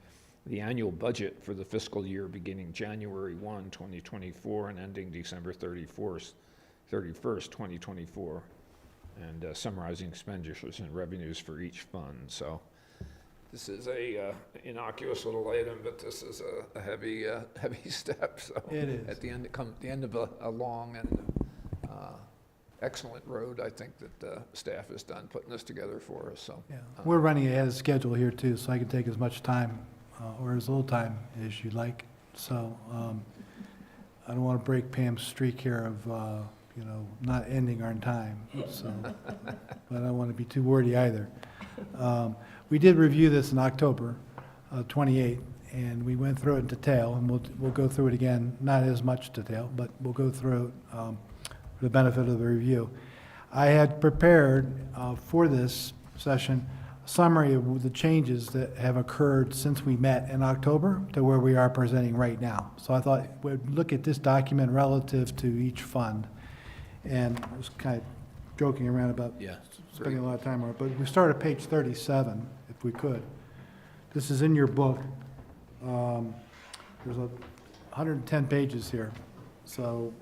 A: the annual budget for the fiscal year beginning January 1, 2024, and ending December 31st, 2024, and summarizing expenditures and revenues for each fund. So this is a innocuous little item, but this is a heavy step. So
P: It is.
A: at the end of a long and excellent road, I think that staff has done putting this together for us. So
P: Yeah. We're running ahead of schedule here too, so I can take as much time or as little time as you'd like. So I don't want to break Pam's streak here of not ending on time. So, but I don't want to be too wordy either. We did review this in October 28th, and we went through it in detail, and we'll go through it again, not as much detail, but we'll go through it for the benefit of the review. I had prepared for this session a summary of the changes that have occurred since we met in October to where we are presenting right now. So I thought we'd look at this document relative to each fund. And I was kind of joking around about spending a lot of time on it, but we start at page 37, if we could. This is in your book. There's 110 pages here. So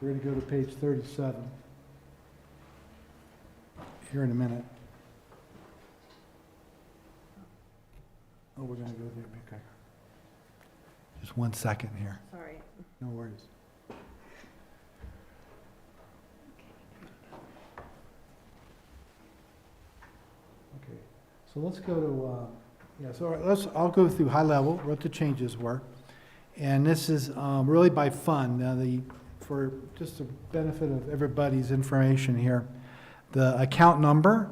P: we're going to go to page 37 here in a minute. Oh, we're going to go there. Okay. Just 1 second here.
B: Sorry.
P: No worries. Okay, so let's go to, I'll go through high level what the changes were. And this is really by fund. Now for just the benefit of everybody's information here, the account number,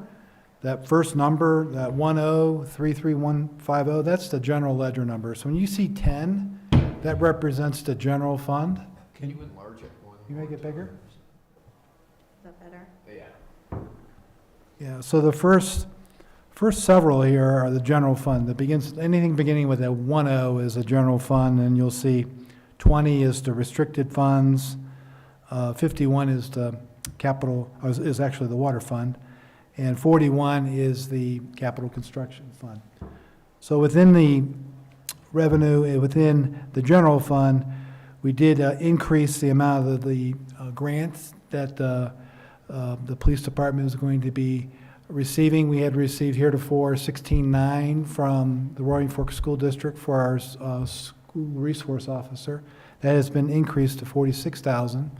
P: that first number, that 1033150, that's the general ledger number. So when you see 10, that represents the general fund.
A: can you enlarge it one?
P: You make it bigger?
B: Is that better?
A: Yeah.
P: Yeah, so the first several here are the general fund. Anything beginning with a 10 is a general fund, and you'll see 20 is the restricted funds, 51 is the capital, is actually the water fund, and 41 is the capital construction fund. So within the revenue, within the general fund, We did increase the amount of the grants that the police department is going to be receiving. We had received heretofore 16.9 from the Roaring Fork School District for our school resource officer. That has been increased to 46,000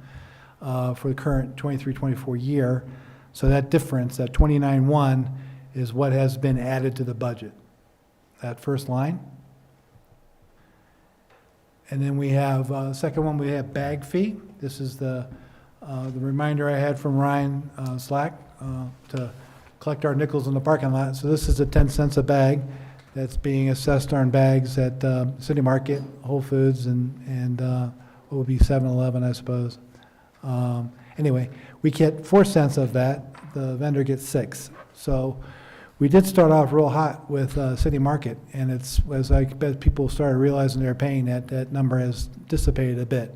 P: for the current 23-24 year. So that difference, that 29.1, is what has been added to the budget. That first line. And then we have, second one, we have bag fee. This is the reminder I had from Ryan Slack to collect our nickels in the parking lot. So this is a 10 cents a bag that's being assessed on bags at City Market, Whole Foods, and what would be 7-Eleven, I suppose. Anyway, we get 4 cents of that. The vendor gets 6. So we did start off real hot with City Market, and it's, as I bet people started realizing they're paying, that number has dissipated a bit.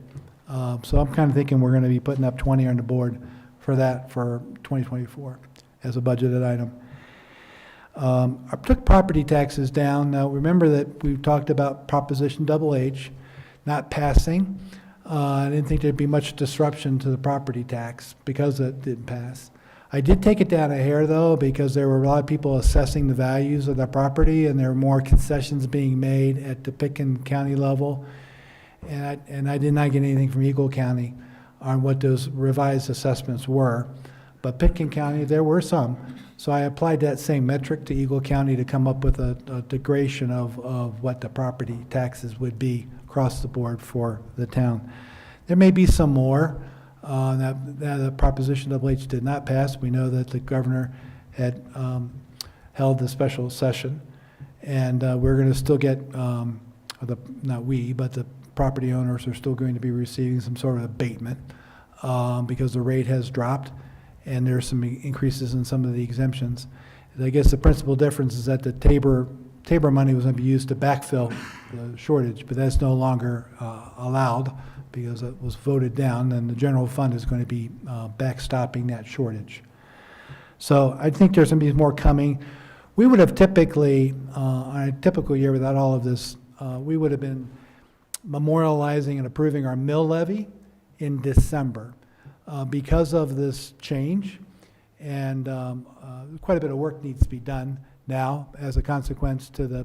P: So I'm kind of thinking we're going to be putting up 20 on the board for that for 2024 as a budgeted item. I took property taxes down. Now, remember that we've talked about Proposition HH not passing. I didn't think there'd be much disruption to the property tax because it didn't pass. I did take it down a hair, though, because there were a lot of people assessing the values of the property, and there were more concessions being made at the Pitkin County level. And I did not get anything from Eagle County on what those revised assessments were. But Pitkin County, there were some. So I applied that same metric to Eagle County to come up with a degradation of what the property taxes would be across the board for the town. There may be some more. That Proposition HH did not pass. We know that the governor had held the special session, and we're going to still get, not we, but the property owners are still going to be receiving some sort of abatement because the rate has dropped, and there's some increases in some of the exemptions. I guess the principal difference is that the Tabor money was going to be used to backfill the shortage, but that's no longer allowed because it was voted down, and the general fund is going to be backstopping that shortage. So I think there's going to be more coming. We would have typically, on a typical year without all of this, we would have been memorializing and approving our mill levy in December. Because of this change, and quite a bit of work needs to be done now as a consequence to the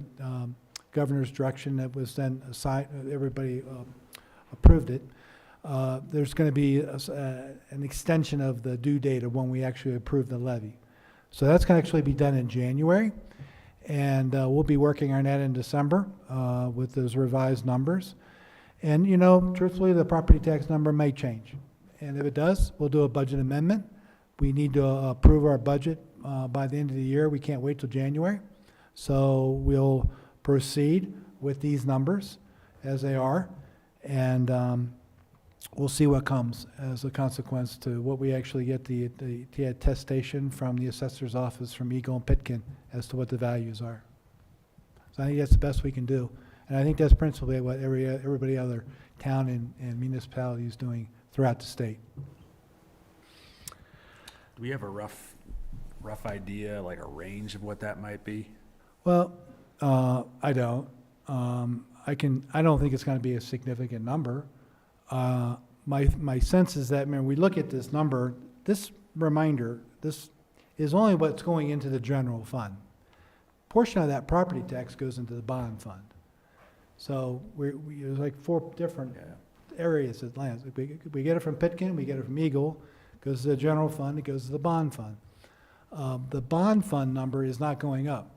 P: governor's direction that was then assigned, everybody approved it. There's going to be an extension of the due date of when we actually approve the levy. So that's going to actually be done in January, and we'll be working on that in December with those revised numbers. And, you know, truthfully, the property tax number may change. And if it does, we'll do a budget amendment. We need to approve our budget by the end of the year. We can't wait till January. So we'll proceed with these numbers as they are, and we'll see what comes as a consequence to what we actually get the attestation from the assessor's office from Eagle and Pitkin as to what the values are. So I think that's the best we can do. And I think that's principally what everybody other town and municipality is doing throughout the state.
C: Do we have a rough idea, like a range of what that might be?
P: Well, I don't. I don't think it's going to be a significant number. My sense is that when we look at this number, this reminder, this is only what's going into the general fund. Portion of that property tax goes into the bond fund. So there's like 4 different areas it lands. We get it from Pitkin, we get it from Eagle, goes to the general fund, it goes to the bond fund. The bond fund number is not going up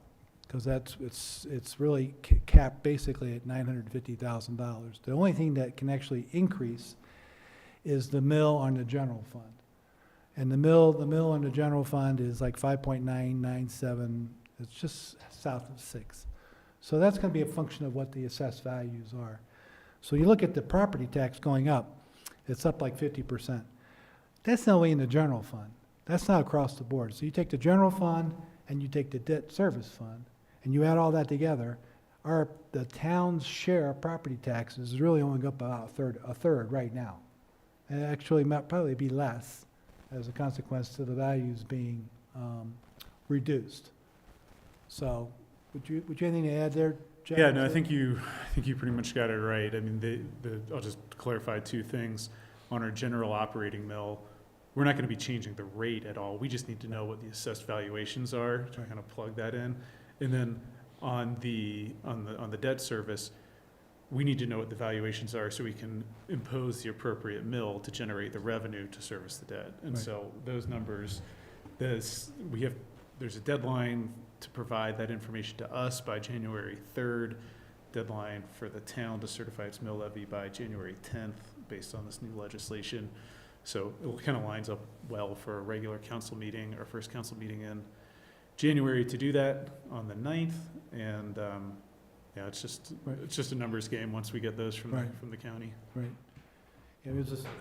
P: because it's really capped basically at $950,000. The only thing that can actually increase is the mill on the general fund. And the mill on the general fund is like 5.997. It's just south of 6. So that's going to be a function of what the assessed values are. So you look at the property tax going up, it's up like 50%. That's not only in the general fund. That's not across the board. So you take the general fund and you take the debt service fund, and you add all that together, the town's share of property taxes is really only up about a third right now. And it actually might probably be less as a consequence to the values being reduced. So would you have anything to add there, Jeff?
H: Yeah, no, I think you pretty much got it right. I mean, I'll just clarify two things. On our general operating mill, we're not gonna be changing the rate at all. We just need to know what the assessed valuations are to kind of plug that in. And then on the debt service, we need to know what the valuations are so we can impose the appropriate mill to generate the revenue to service the debt. And
P: Right.
H: so those numbers, there's a deadline to provide that information to us by January 3rd, deadline for the town to certify its mill levy by January 10th, based on this new legislation. So it kind of lines up well for a regular council meeting, our first council meeting in January to do that on the 9th. And, yeah, it's just a numbers game once we get those from the county.
P: Right. Yeah,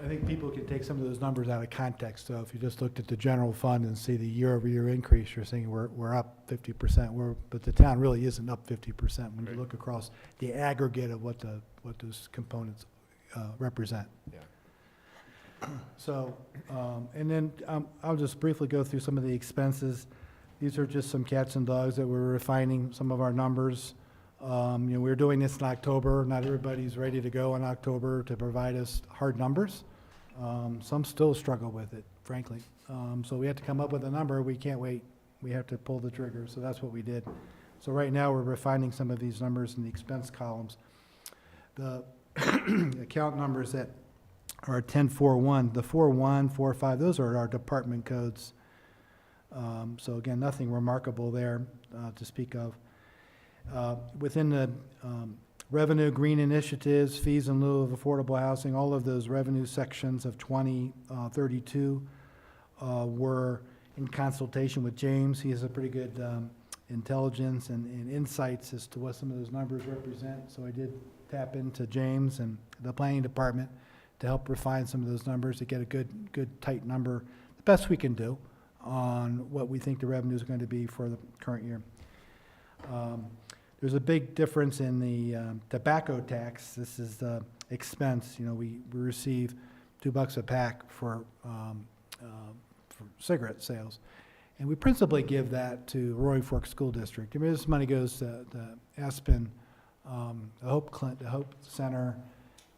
P: I think people can take some of those numbers out of context. So if you just looked at the general fund and see the year-over-year increase, you're saying we're up 50%. But the town really isn't up 50% when you look across the aggregate of what those components represent.
Q: Yeah.
P: So, and then I'll just briefly go through some of the expenses. These are just some cats and dogs that we're refining some of our numbers. We're doing this in October. Not everybody's ready to go in October to provide us hard numbers. Some still struggle with it, frankly. So we have to come up with a number. We can't wait. We have to pull the trigger. So that's what we did. So right now we're refining some of these numbers in the expense columns. The account numbers that are 1041, the 41, 45, those are our department codes. So again, nothing remarkable there to speak of. Within the revenue, green initiatives, fees in lieu of affordable housing, all of those revenue sections of 2032 were in consultation with James. He has a pretty good intelligence and insights as to what some of those numbers represent. So I did tap into James and the planning department to help refine some of those numbers to get a good tight number, the best we can do on what we think the revenue is going to be for the current year. There's a big difference in the tobacco tax. This is the expense. We receive $2 a pack for cigarette sales. And we principally give that to Roaring Fork School District. I mean, this money goes to Aspen, the Hope Center,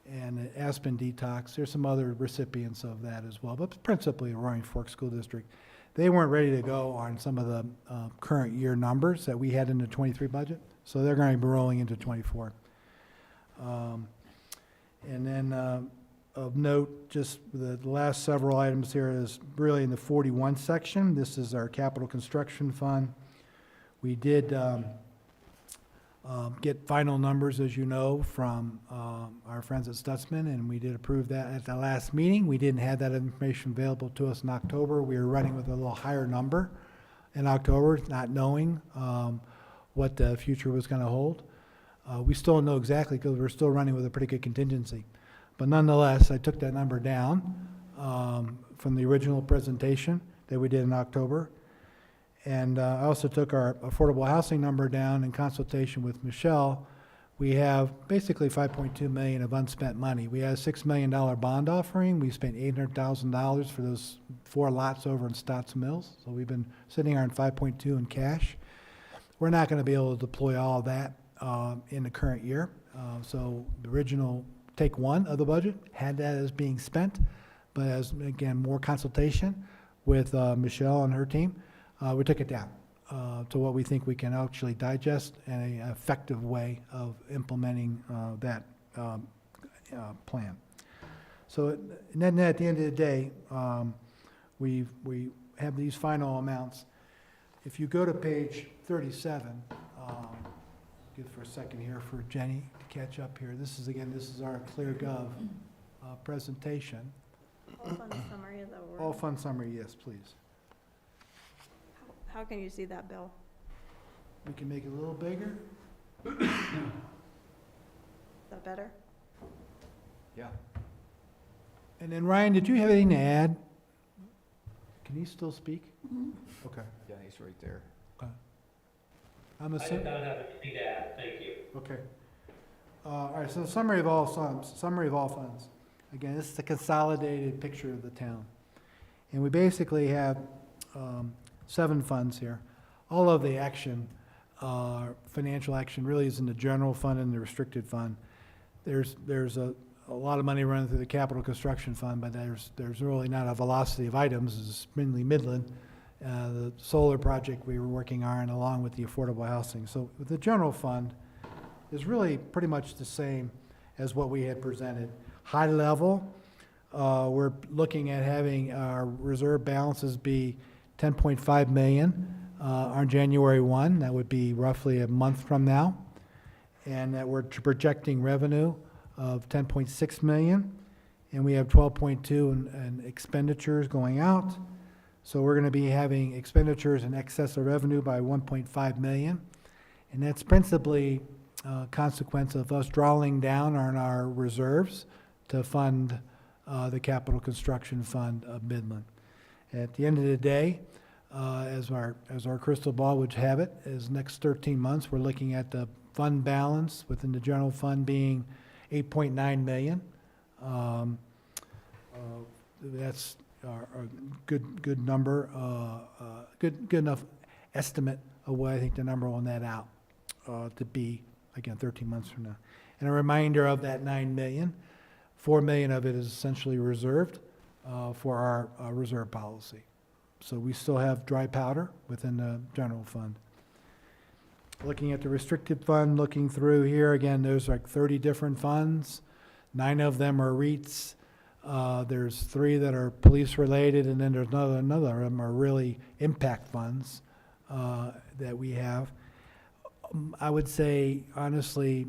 P: and the Aspen Detox. There's some other recipients of that as well, but principally Roaring Fork School District. They weren't ready to go on some of the current year numbers that we had in the 23 budget, so they're going to be rolling into 24. And then of note, just the last several items here is really in the 41 section. This is our capital construction fund. We did get final numbers, as you know, from our friends at Stutzman, and we did approve that at the last meeting. We didn't have that information available to us in October. We were running with a little higher number in October, not knowing what the future was going to hold. We still don't know exactly because we're still running with a pretty good contingency. But nonetheless, I took that number down from the original presentation that we did in October. And I also took our affordable housing number down in consultation with Michelle. We have basically $5.2 million of unspent money. We had a $6 million bond offering. We spent $800,000 for those 4 lots over in Stotts Mills. So we've been sitting on 5.2 in cash. We're not going to be able to deploy all of that in the current year. So the original take one of the budget had that as being spent, but as, again, more consultation with Michelle and her team, we took it down to what we think we can actually digest in an effective way of implementing that plan. So then at the end of the day, we have these final amounts. If you go to page 37, give for a second here for Jenny to catch up here. This is our ClearGov presentation.
R: All fund summary, is that what we're?
P: All fund summary, yes, please.
R: How can you see that, Bill?
P: We can make it a little bigger.
R: Is that better?
Q: Yeah.
P: And then Ryan, did you have anything to add? Can he still speak? Okay.
A: Yeah, he's right there.
P: I'm
I: I did
P: assuming.
I: not have anything to add, thank you.
P: Okay. All right, so summary of all funds. Again, this is a consolidated picture of the town. And we basically have 7 funds here. All of the action financial action really is in the general fund and the restricted fund. There's a lot of money running through the capital construction fund, but there's really not a velocity of items. It's mainly Midland, the solar project we were working on, along with the affordable housing. So the general fund is really pretty much the same as what we had presented. High level, we're looking at having our reserve balances be 10.5 million on January 1. That would be roughly a month from now. And that we're projecting revenue of 10.6 million. And we have 12.2 in expenditures going out. So we're going to be having expenditures in excess of revenue by 1.5 million. And that's principally a consequence of us drawing down on our reserves to fund the capital construction fund of Midland. At the end of the day, as our crystal ball would have it, is next 13 months, we're looking at the fund balance within the general fund being 8.9 million. That's a good number, good enough estimate of what I think the number will net out to be, again, 13 months from now. And a reminder of that 9 million, 4 million of it is essentially reserved for our reserve policy. So we still have dry powder within the general fund. Looking at the restricted fund, looking through here, again, there's like 30 different funds. 9 of them are REITs. There's 3 that are police-related, and then there's another of them are really impact funds that we have. I would say, honestly,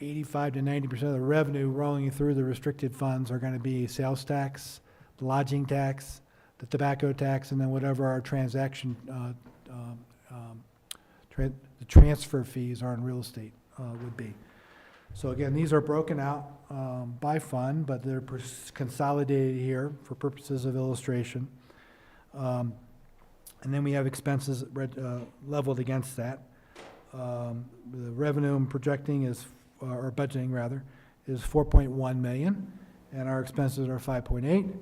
P: 85 to 90% of the revenue rolling through the restricted funds are going to be sales tax, the lodging tax, the tobacco tax, and then whatever our transaction, the transfer fees are in real estate would be. So again, these are broken out by fund, but they're consolidated here for purposes of illustration. And then we have expenses leveled against that. The revenue I'm projecting is, or budgeting rather, is 4.1 million, and our expenses are 5.8.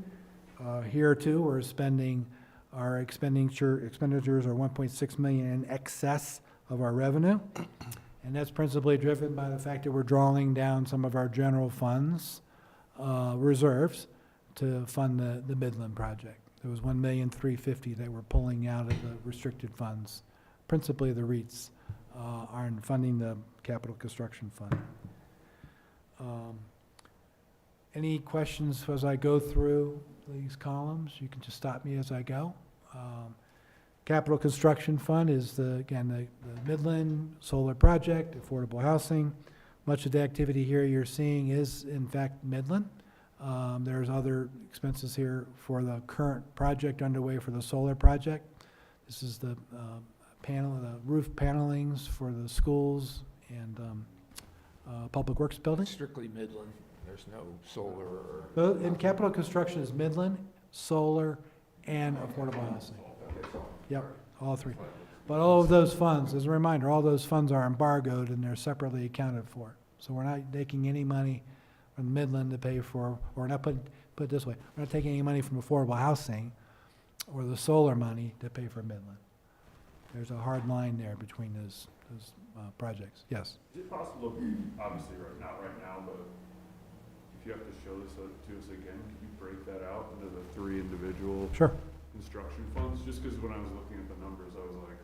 P: Here too, we're spending, our expenditures are 1.6 million in excess of our revenue. And that's principally driven by the fact that we're drawing down some of our general funds, reserves, to fund the Midland project. There was 1,350,000 that we're pulling out of the restricted funds. Principally the REITs are funding the capital construction fund. Any questions as I go through these columns? You can just stop me as I go. Capital construction fund is the Midland solar project, affordable housing. Much of the activity here you're seeing is in fact Midland. There's other expenses here for the current project underway for the solar project. This is the the roof panelings for the schools and public works buildings.
A: Strictly Midland, there's no solar or...
P: Well, in capital construction is Midland, solar, and affordable housing. Yep, all 3. But all of those funds, as a reminder, all those funds are embargoed and they're separately accounted for. So we're not taking any money from Midland to pay for, or not put it this way, we're not taking any money from affordable housing or the solar money to pay for Midland. There's a hard line there between those projects. Yes?
D: Is it possible, obviously not right now, but if you have to show this to us again, could you break that out into the 3 individual
P: Sure.
D: construction funds? Just because when I was looking at the numbers, I was like,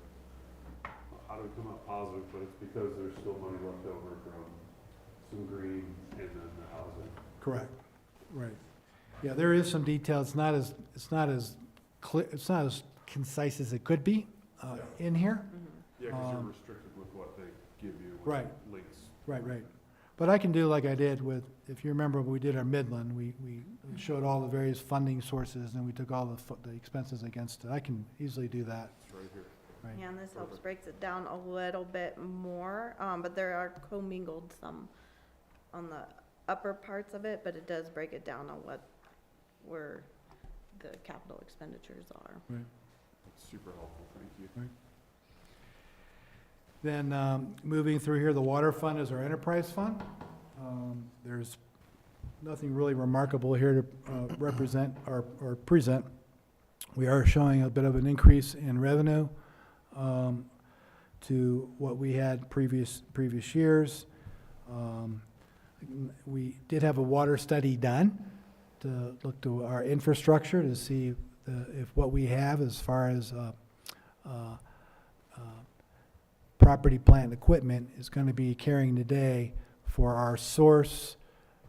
D: how do we come out positive? But it's because there's still money left over from some green and then the housing.
P: Correct. Right. Yeah, there is some detail. It's not as clear, it's not as concise as it could be in here.
D: Yeah, because you're restricted with what they give you. With
P: Right.
D: Links.
P: Right. But I can do like I did with, if you remember, when we did our Midland, we showed all the various funding sources and we took all the expenses against it. I can easily do that.
D: It's right here.
P: Right.
R: Yeah, and this helps breaks it down a little bit more, but there are commingled some on the upper parts of it, but it does break it down on where the capital expenditures are.
P: Right.
D: That's super helpful, thank you.
P: Right. Then moving through here, the water fund is our enterprise fund. There's nothing really remarkable here to represent or present. We are showing a bit of an increase in revenue. to what we had previous years. We did have a water study done to look to our infrastructure to see if what we have as far as property, plant, and equipment is going to be carrying the day for our source,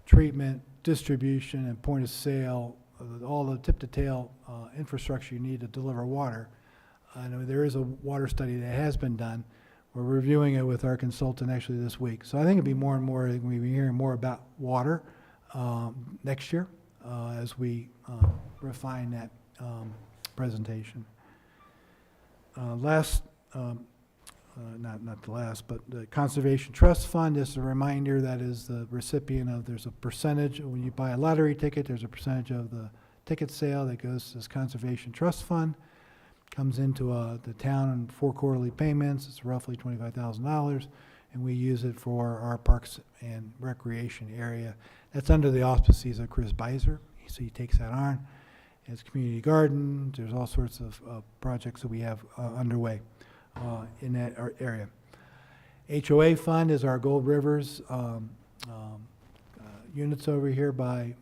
P: treatment, distribution, and point of sale, all the tip-to-tail infrastructure you need to deliver water. I know there is a water study that has been done. We're reviewing it with our consultant actually this week. So I think it'll be more and more, we'll be hearing more about water next year as we refine that presentation. Not the last, but the Conservation Trust Fund is a reminder that is the recipient of, there's a percentage, when you buy a lottery ticket, there's a percentage of the ticket sale that goes to this Conservation Trust Fund, comes into the town in 4 quarterly payments. It's roughly $25,000, and we use it for our parks and recreation area. That's under the auspices of Chris Beiser, so he takes that on. It's community garden. There's all sorts of projects that we have underway in that area. HOA fund is our Gold Rivers units over here by,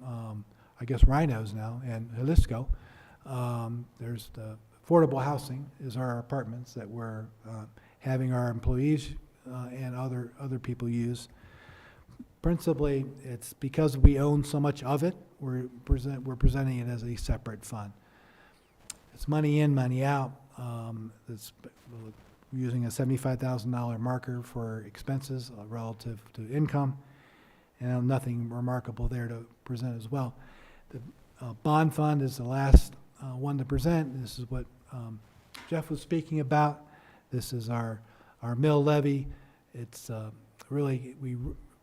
P: I guess, Rhinos now and Jalisco. There's the affordable housing is our apartments that we're having our employees and other people use. Principally, it's because we own so much of it, we're presenting it as a separate fund. It's money in, money out. It's using a $75,000 marker for expenses relative to income, and nothing remarkable there to present as well. The bond fund is the last one to present. This is what Jeff was speaking about. This is our mill levy. It's really, we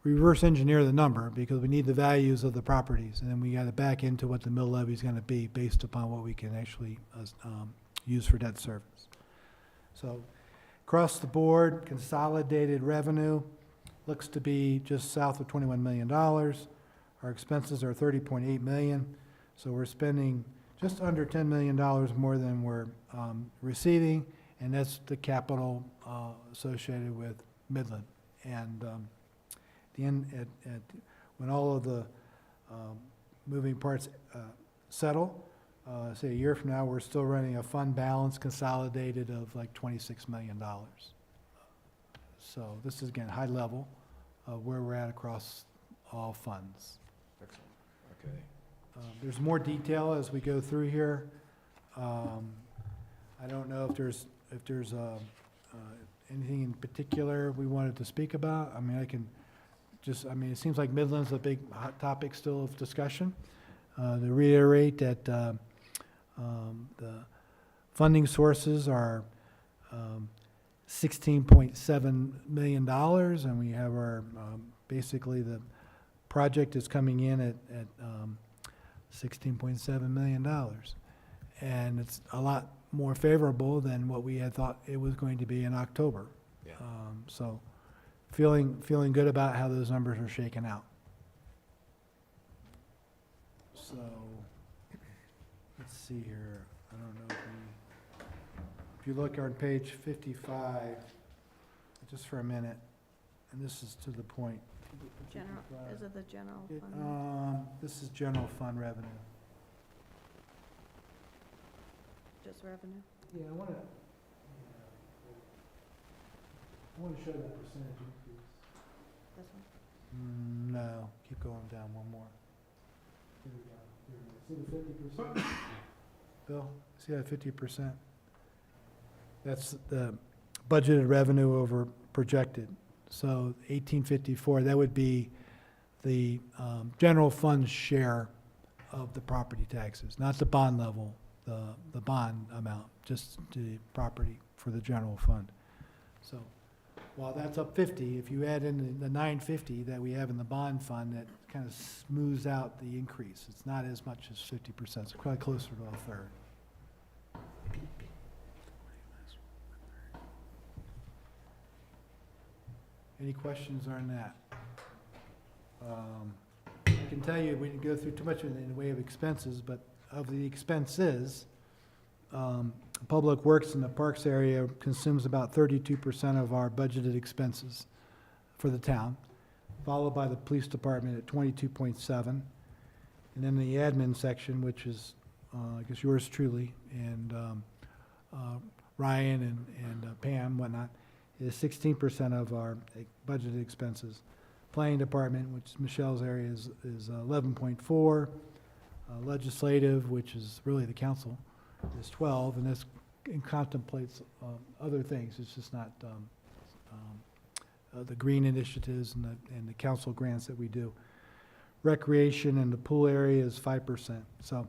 P: reverse engineer the number because we need the values of the properties, and then we got to back into what the mill levy is going to be based upon what we can actually use for debt service. So across the board, consolidated revenue looks to be just south of $21 million. Our expenses are $30.8 million, so we're spending just under $10 million more than we're receiving, and that's the capital associated with Midland. And the end, when all of the moving parts settle, say a year from now, we're still running a fund balance consolidated of like $26 million. So this is, again, high level of where we're at across all funds.
Q: Excellent. Okay.
P: There's more detail as we go through here. I don't know if there's anything in particular we wanted to speak about. I mean, it seems like Midland's a big hot topic still of discussion. To reiterate that the funding sources are $16.7 million, and we have our, basically the project is coming in at $16.7 million. And it's a lot more favorable than what we had thought it was going to be in October.
Q: Yeah.
P: So feeling good about how those numbers are shaking out. So let's see here. I don't know if you look on page 55, just for a minute, and this is to the point.
R: General, is it the general fund?
P: This is general fund revenue.
R: Just revenue?
P: Yeah, I want to show that percentage increase.
R: This one?
P: No, keep going down one more. Here we go. See the 50%? Bill, see that 50%? That's the budgeted revenue over projected. So 1854, that would be the general fund share of the property taxes, not the bond level, the bond amount, just the property for the general fund. So while that's up 50, if you add in the 950 that we have in the bond fund, that kind of smooths out the increase. It's not as much as 50%, it's probably closer to a third. Any questions on that? I can tell you, we didn't go through too much in the way of expenses, but of the expenses, Public Works in the Parks area consumes about 32% of our budgeted expenses for the town, followed by the police department at 22.7. And then the admin section, which is, I guess yours truly, and Ryan and Pam, whatnot, is 16% of our budgeted expenses. Planning department, which is Michelle's area, is 11.4. Legislative, which is really the council, is 12, and this contemplates other things. It's just not the green initiatives and the council grants that we do. Recreation and the pool area is 5%. So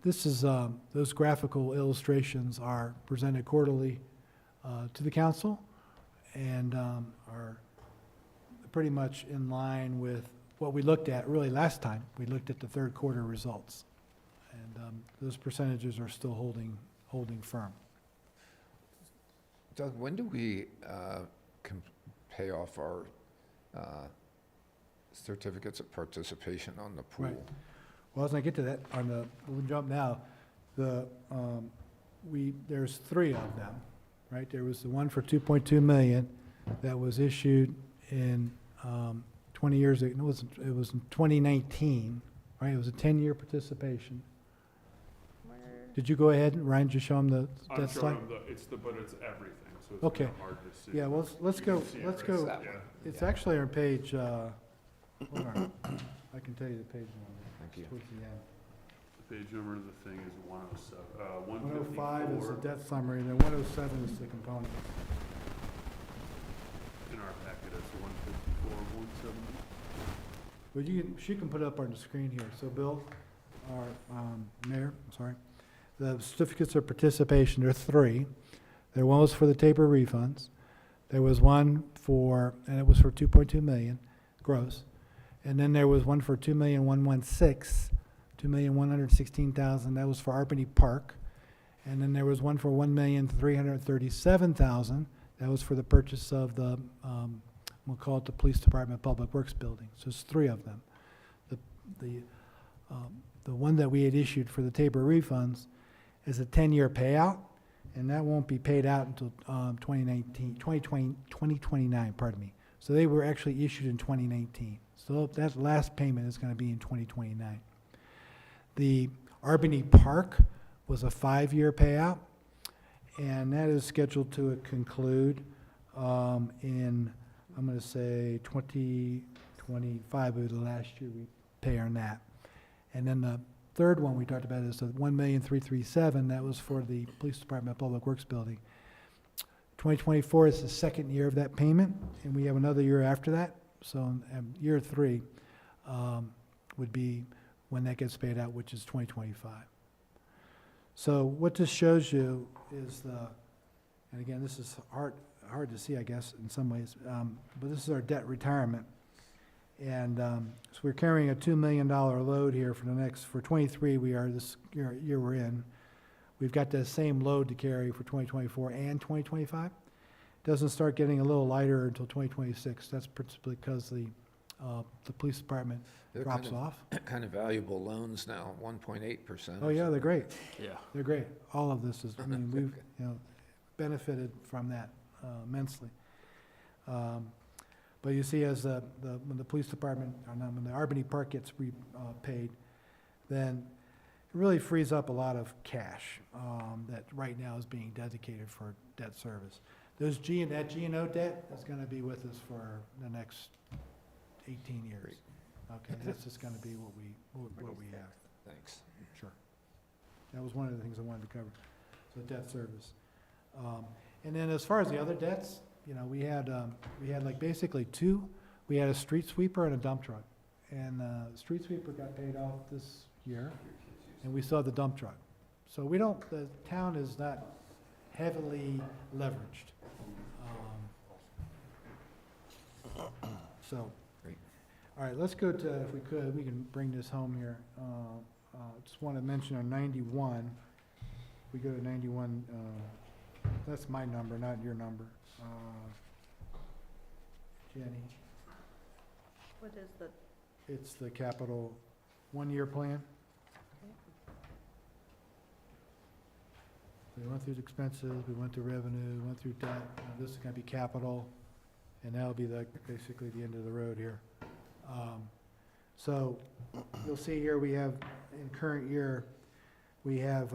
P: this is, those graphical illustrations are presented quarterly to the council and are pretty much in line with what we looked at really last time. We looked at the third quarter results. And those percentages are still holding firm.
A: Doug, when do we pay off our certificates of participation on the pool?
P: Right. Well, as I get to that, we'll jump now. There's 3 of them, right? There was the one for 2.2 million that was issued in 20 years ago. It was in 2019, right? It was a 10-year participation. Did you go ahead, Ryan, just show them that slide?
D: but it's everything, so it's
P: Okay.
D: kinda hard to see.
P: Yeah, well, let's go.
D: Yeah.
P: It's actually on page, hold on, I can tell you the page number.
A: Thank you.
P: Towards the end.
D: The page number of the thing is 107,
P: 105 is the
D: 154
P: debt summary, and then 107 is the component.
D: in our packet, it's 154, 170.
P: Well, she can put it up on the screen here. So Bill, our mayor, I'm sorry, the certificates of participation, there are 3. There was for the taper refunds. There was one and it was for 2.2 million gross. And then there was one for 2,116,000, 2,116,000. That was for Albany Park. And then there was one for 1,337,000. That was for the purchase of the, we'll call it the Police Department Public Works Building. So it's 3 of them. The one that we had issued for the taper refunds is a 10-year payout, and that won't be paid out until 2029, pardon me. So they were actually issued in 2019. So that last payment is going to be in 2029. The Albany Park was a 5-year payout, and that is scheduled to conclude in, I'm going to say, 2025 will be the last year we pay on that. And then the third one we talked about is the 1,337,000. That was for the Police Department Public Works Building. 2024 is the 2nd year of that payment, and we have another year after that. So year 3 would be when that gets paid out, which is 2025. So what this shows you is and again, this is hard to see, I guess, in some ways, but this is our debt retirement. And so we're carrying a $2 million load here for 23, we are this year we're in. We've got the same load to carry for 2024 and 2025. Doesn't start getting a little lighter until 2026. That's principally because the police department drops off.
A: Kind of valuable loans now, 1.8%.
P: Oh, yeah, they're great.
D: Yeah.
P: They're great. All of this is, I mean, we've, benefited from that immensely. But you see, as when the police department, when the Albany Park gets paid, then it really frees up a lot of cash that right now is being dedicated for debt service. That G&O debt is going to be with us for the next 18 years. Okay, that's just going to be what we have.
A: Thanks.
P: Sure. That was one of the things I wanted to cover. So debt service, and then as far as the other debts, we had like basically 2. We had a street sweeper and a dump truck, and the street sweeper got paid off this year, and we still have the dump truck. So the town is not heavily leveraged. So,
A: Great.
P: all right, let's go to, if we could, we can bring this home here. Just want to mention on 91, we go to 91, that's my number, not your number. Jenny,
R: What is the,
P: it's the capital 1-year plan. We went through the expenses, we went through revenue, we went through debt. This is gonna be capital, and that'll be like basically the end of the road here. So you'll see here, we have, in current year, we have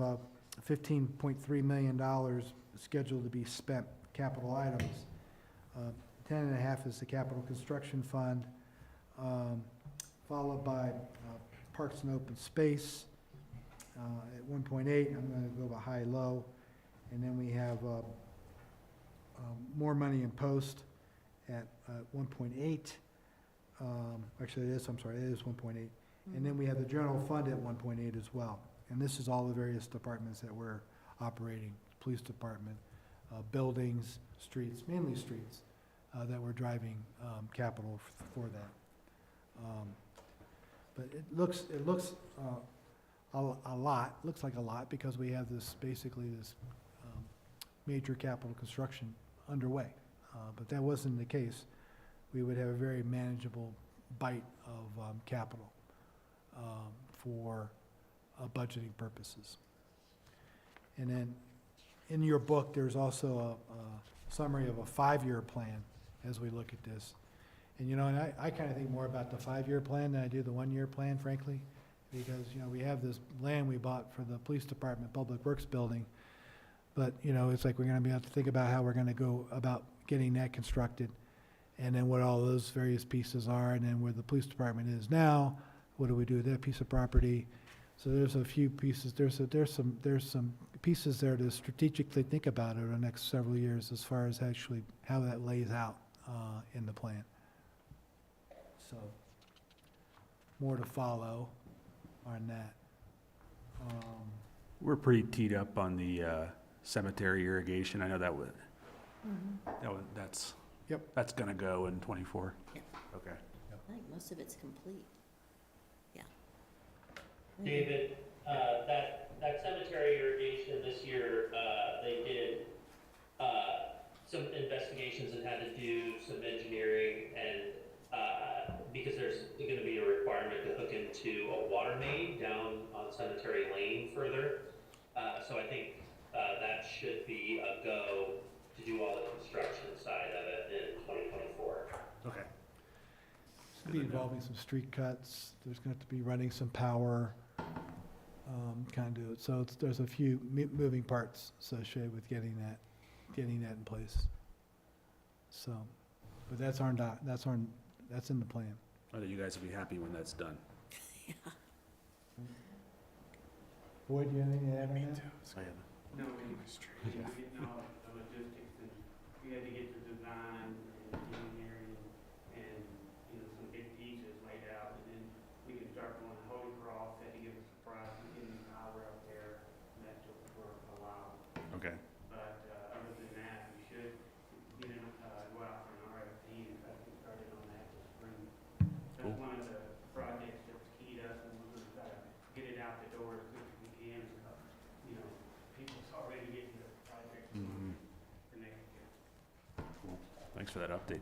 P: $15.3 million scheduled to be spent, capital items. 10.5 is the capital construction fund, followed by parks and open space at 1.8. I'm gonna go by high-low. And then we have more money in post at 1.8. Actually, it is 1.8. And then we have the general fund at 1.8 as well. And this is all the various departments that we're operating, police department, buildings, streets, mainly streets, that we're driving capital for that. But it looks a lot, looks like a lot, because we have this, basically this major capital construction underway. But that wasn't the case. We would have a very manageable bite of capital for budgeting purposes. And then in your book, there's also a summary of a 5-year plan as we look at this. And, you know, and I kind of think more about the 5-year plan than I do the 1-year plan, frankly, because, you know, we have this land we bought for the police department, public works building, but, you know, it's like we're going to have to think about how we're going to go about getting that constructed, and then what all those various pieces are, and then where the police department is now, what do we do with that piece of property? So there's a few pieces, there's some pieces there to strategically think about over the next several years as far as actually how that lays out in the plan. So more to follow on that.
C: We're pretty teed up on the cemetery irrigation. I know that would, that's,
P: Yep.
C: That's gonna go in '24.
M: Yep.
C: Okay.
M: I think most of it's complete. Yeah.
I: David, that cemetery irrigation this year, they did some investigations and had to do some engineering, and because there's going to be a requirement to hook into a water main down on Cemetery Lane further. So I think that should be a go to do all the construction side of it in 2024.
C: Okay.
P: It's be involving some street cuts. There's going to have to be running some power conduit. So there's a few moving parts associated with getting that in place. So, but that's in the plan.
C: I know you guys will be happy when that's done.
P: Boyd, do you have anything to add on that?
F: No, getting all the logistics, and we had to get the design and engineering and, you know, some big pieces laid out, and then we can start going Holy Cross, had to give us a price, and getting the power up there, and that took for a while.
C: Okay.
F: But, other than that, we should get in, go out for an RFP and try to get started on that this spring. That's one of the projects that's keyed us, and we're gonna try to get it out the door as quick as we can, you know, people's already getting the project for next year.
C: Cool. Thanks for that update.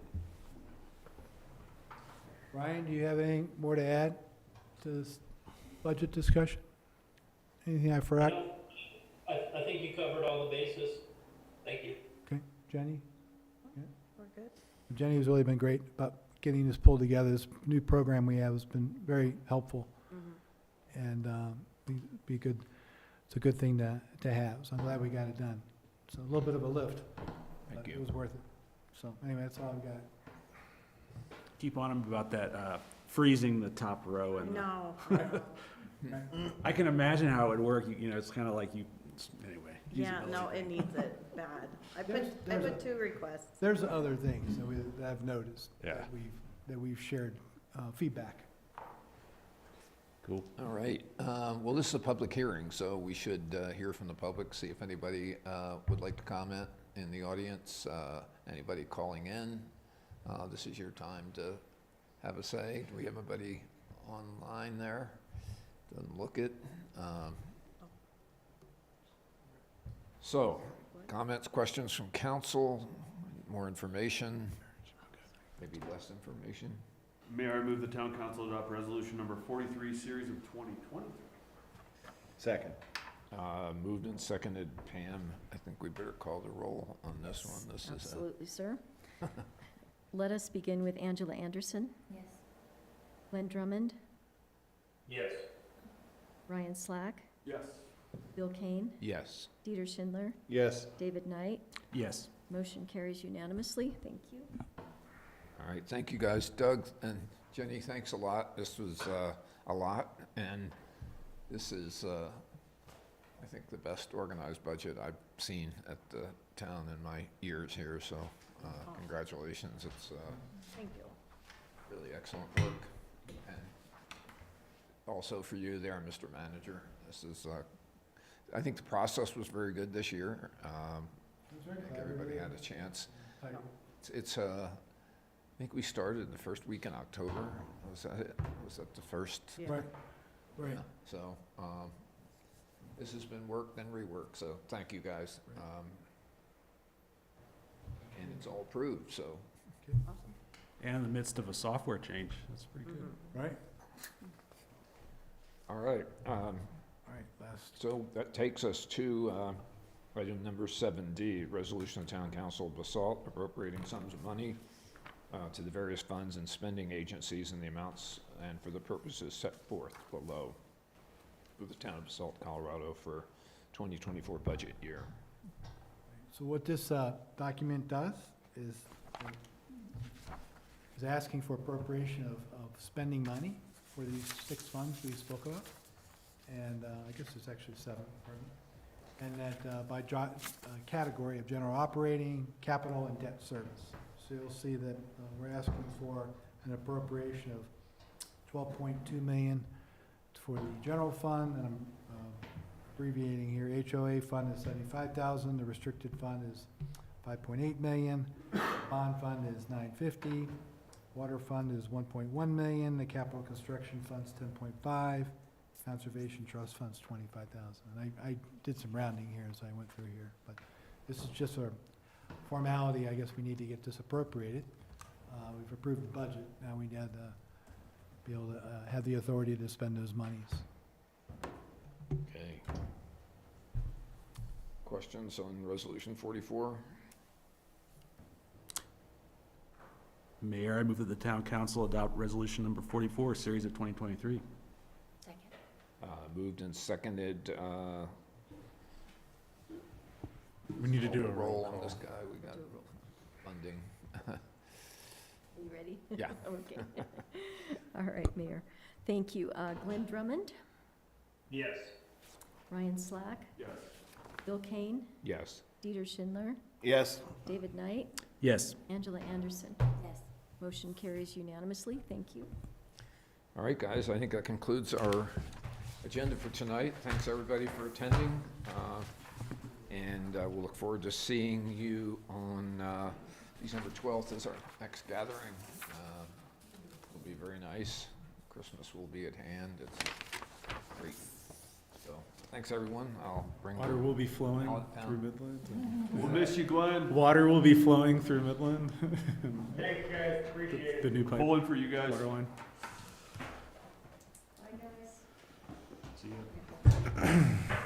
P: Ryan, do you have anything more to add to this budget discussion? Anything I forgot?
I: No, I think you covered all the bases. Thank you.
P: Okay, Jenny?
R: We're good.
P: Jenny has really been great about getting this pulled together. This new program we have has been very helpful. And be good. It's a good thing to have. So I'm glad we got it done. So a little bit of a lift. But it was worth it. So anyway, that's all I've got.
C: Keep on them about that freezing the top row and.
R: No.
C: I can imagine how it would work. You know, it's kind of like anyway.
R: Yeah, no, it needs it bad. I put 2 requests.
P: There's other things that I've noticed.
C: Yeah.
P: That we've shared feedback.
C: Cool.
A: All right. Well, this is a public hearing, so we should hear from the public, see if anybody would like to comment in the audience. Anybody calling in, this is your time to have a say. Do we have anybody online there? Doesn't look it. So, comments, questions from council, more information, maybe less information.
D: Mayor, I move the town council adopt resolution number 43, series of 2023.
Q: Second.
A: Moved and seconded. Pam, I think we better call the roll on this one. This is
B: Absolutely, sir. Let us begin with Angela Anderson.
K: Yes.
B: Glenn Drummond,
F: Yes.
B: Ryan Slack,
D: Yes.
B: Bill Kane,
A: yes.
B: Dieter Schindler,
Q: Yes.
B: David Knight.
C: Yes.
B: Motion carries unanimously. Thank you.
A: All right, thank you, guys. Doug and Jenny, thanks a lot. This was a lot, and this is, I think, the best organized budget I've seen at the town in my years here, so congratulations. It's
B: Thank you.
A: really excellent work. And also for you there, Mr. Manager, this is, I think the process was very good this year. I think everybody had a chance. It's I think we started the first week in October. Was that it? Was that the first?
P: Right, right.
A: Yeah. So, this has been worked and reworked, so thank you, guys. And it's all approved, so.
C: And in the midst of a software change, that's pretty good.
P: Right?
A: All right.
P: All right, last.
A: So that takes us to item number 7D, resolution of Town Council of Basalt appropriating sums of money to the various funds and spending agencies in the amounts and for the purposes set forth below for the Town of Basalt, Colorado for 2024 budget year.
P: So what this document does is asking for appropriation of spending money for these 6 funds we spoke about. And I guess it's actually 7, pardon me. And that by category of general operating, capital, and debt service. So you'll see that we're asking for an appropriation of $12.2 million for the general fund, and I'm abbreviating here. HOA fund is $75,000. The restricted fund is $5.8 million. Bond fund is $950,000. Water fund is $1.1 million. The capital construction fund's $10.5 million. Conservation Trust Fund's $25,000. And I did some rounding here as I went through here, but this is just a formality. I guess we need to get this appropriated. We've approved the budget. Now we need to be able to have the authority to spend those monies.
A: Okay. Questions on resolution 44?
C: Mayor, I move that the town council adopt resolution number 44, series of 2023.
K: Second.
A: Moved and seconded.
H: We need to do a
A: roll
H: roll
A: on
H: call.
A: this guy. We got funding.
B: Are you ready?
A: Yeah.
B: Okay. All right, Mayor. Thank you. Glenn Drummond,
F: Yes.
B: Ryan Slack,
D: Yes.
B: Bill Kane,
A: Yes.
B: Dieter Schindler,
Q: Yes.
B: David Knight,
C: Yes.
B: Angela Anderson.
K: Yes.
B: Motion carries unanimously. Thank you.
A: All right, guys, I think that concludes our agenda for tonight. Thanks, everybody, for attending. And we'll look forward to seeing you on December 12th is our next gathering. It'll be very nice. Christmas will be at hand. It's great. So, thanks, everyone. I'll bring
H: Water will be flowing
A: Out of town.
H: through Midland.
D: We'll miss you, Glenn.
H: Water will be flowing through Midland.
F: Thanks, guys. Appreciate it.
H: The new pipe.
D: Pulling for you guys.
H: Water line.
B: Bye, guys.
D: See ya.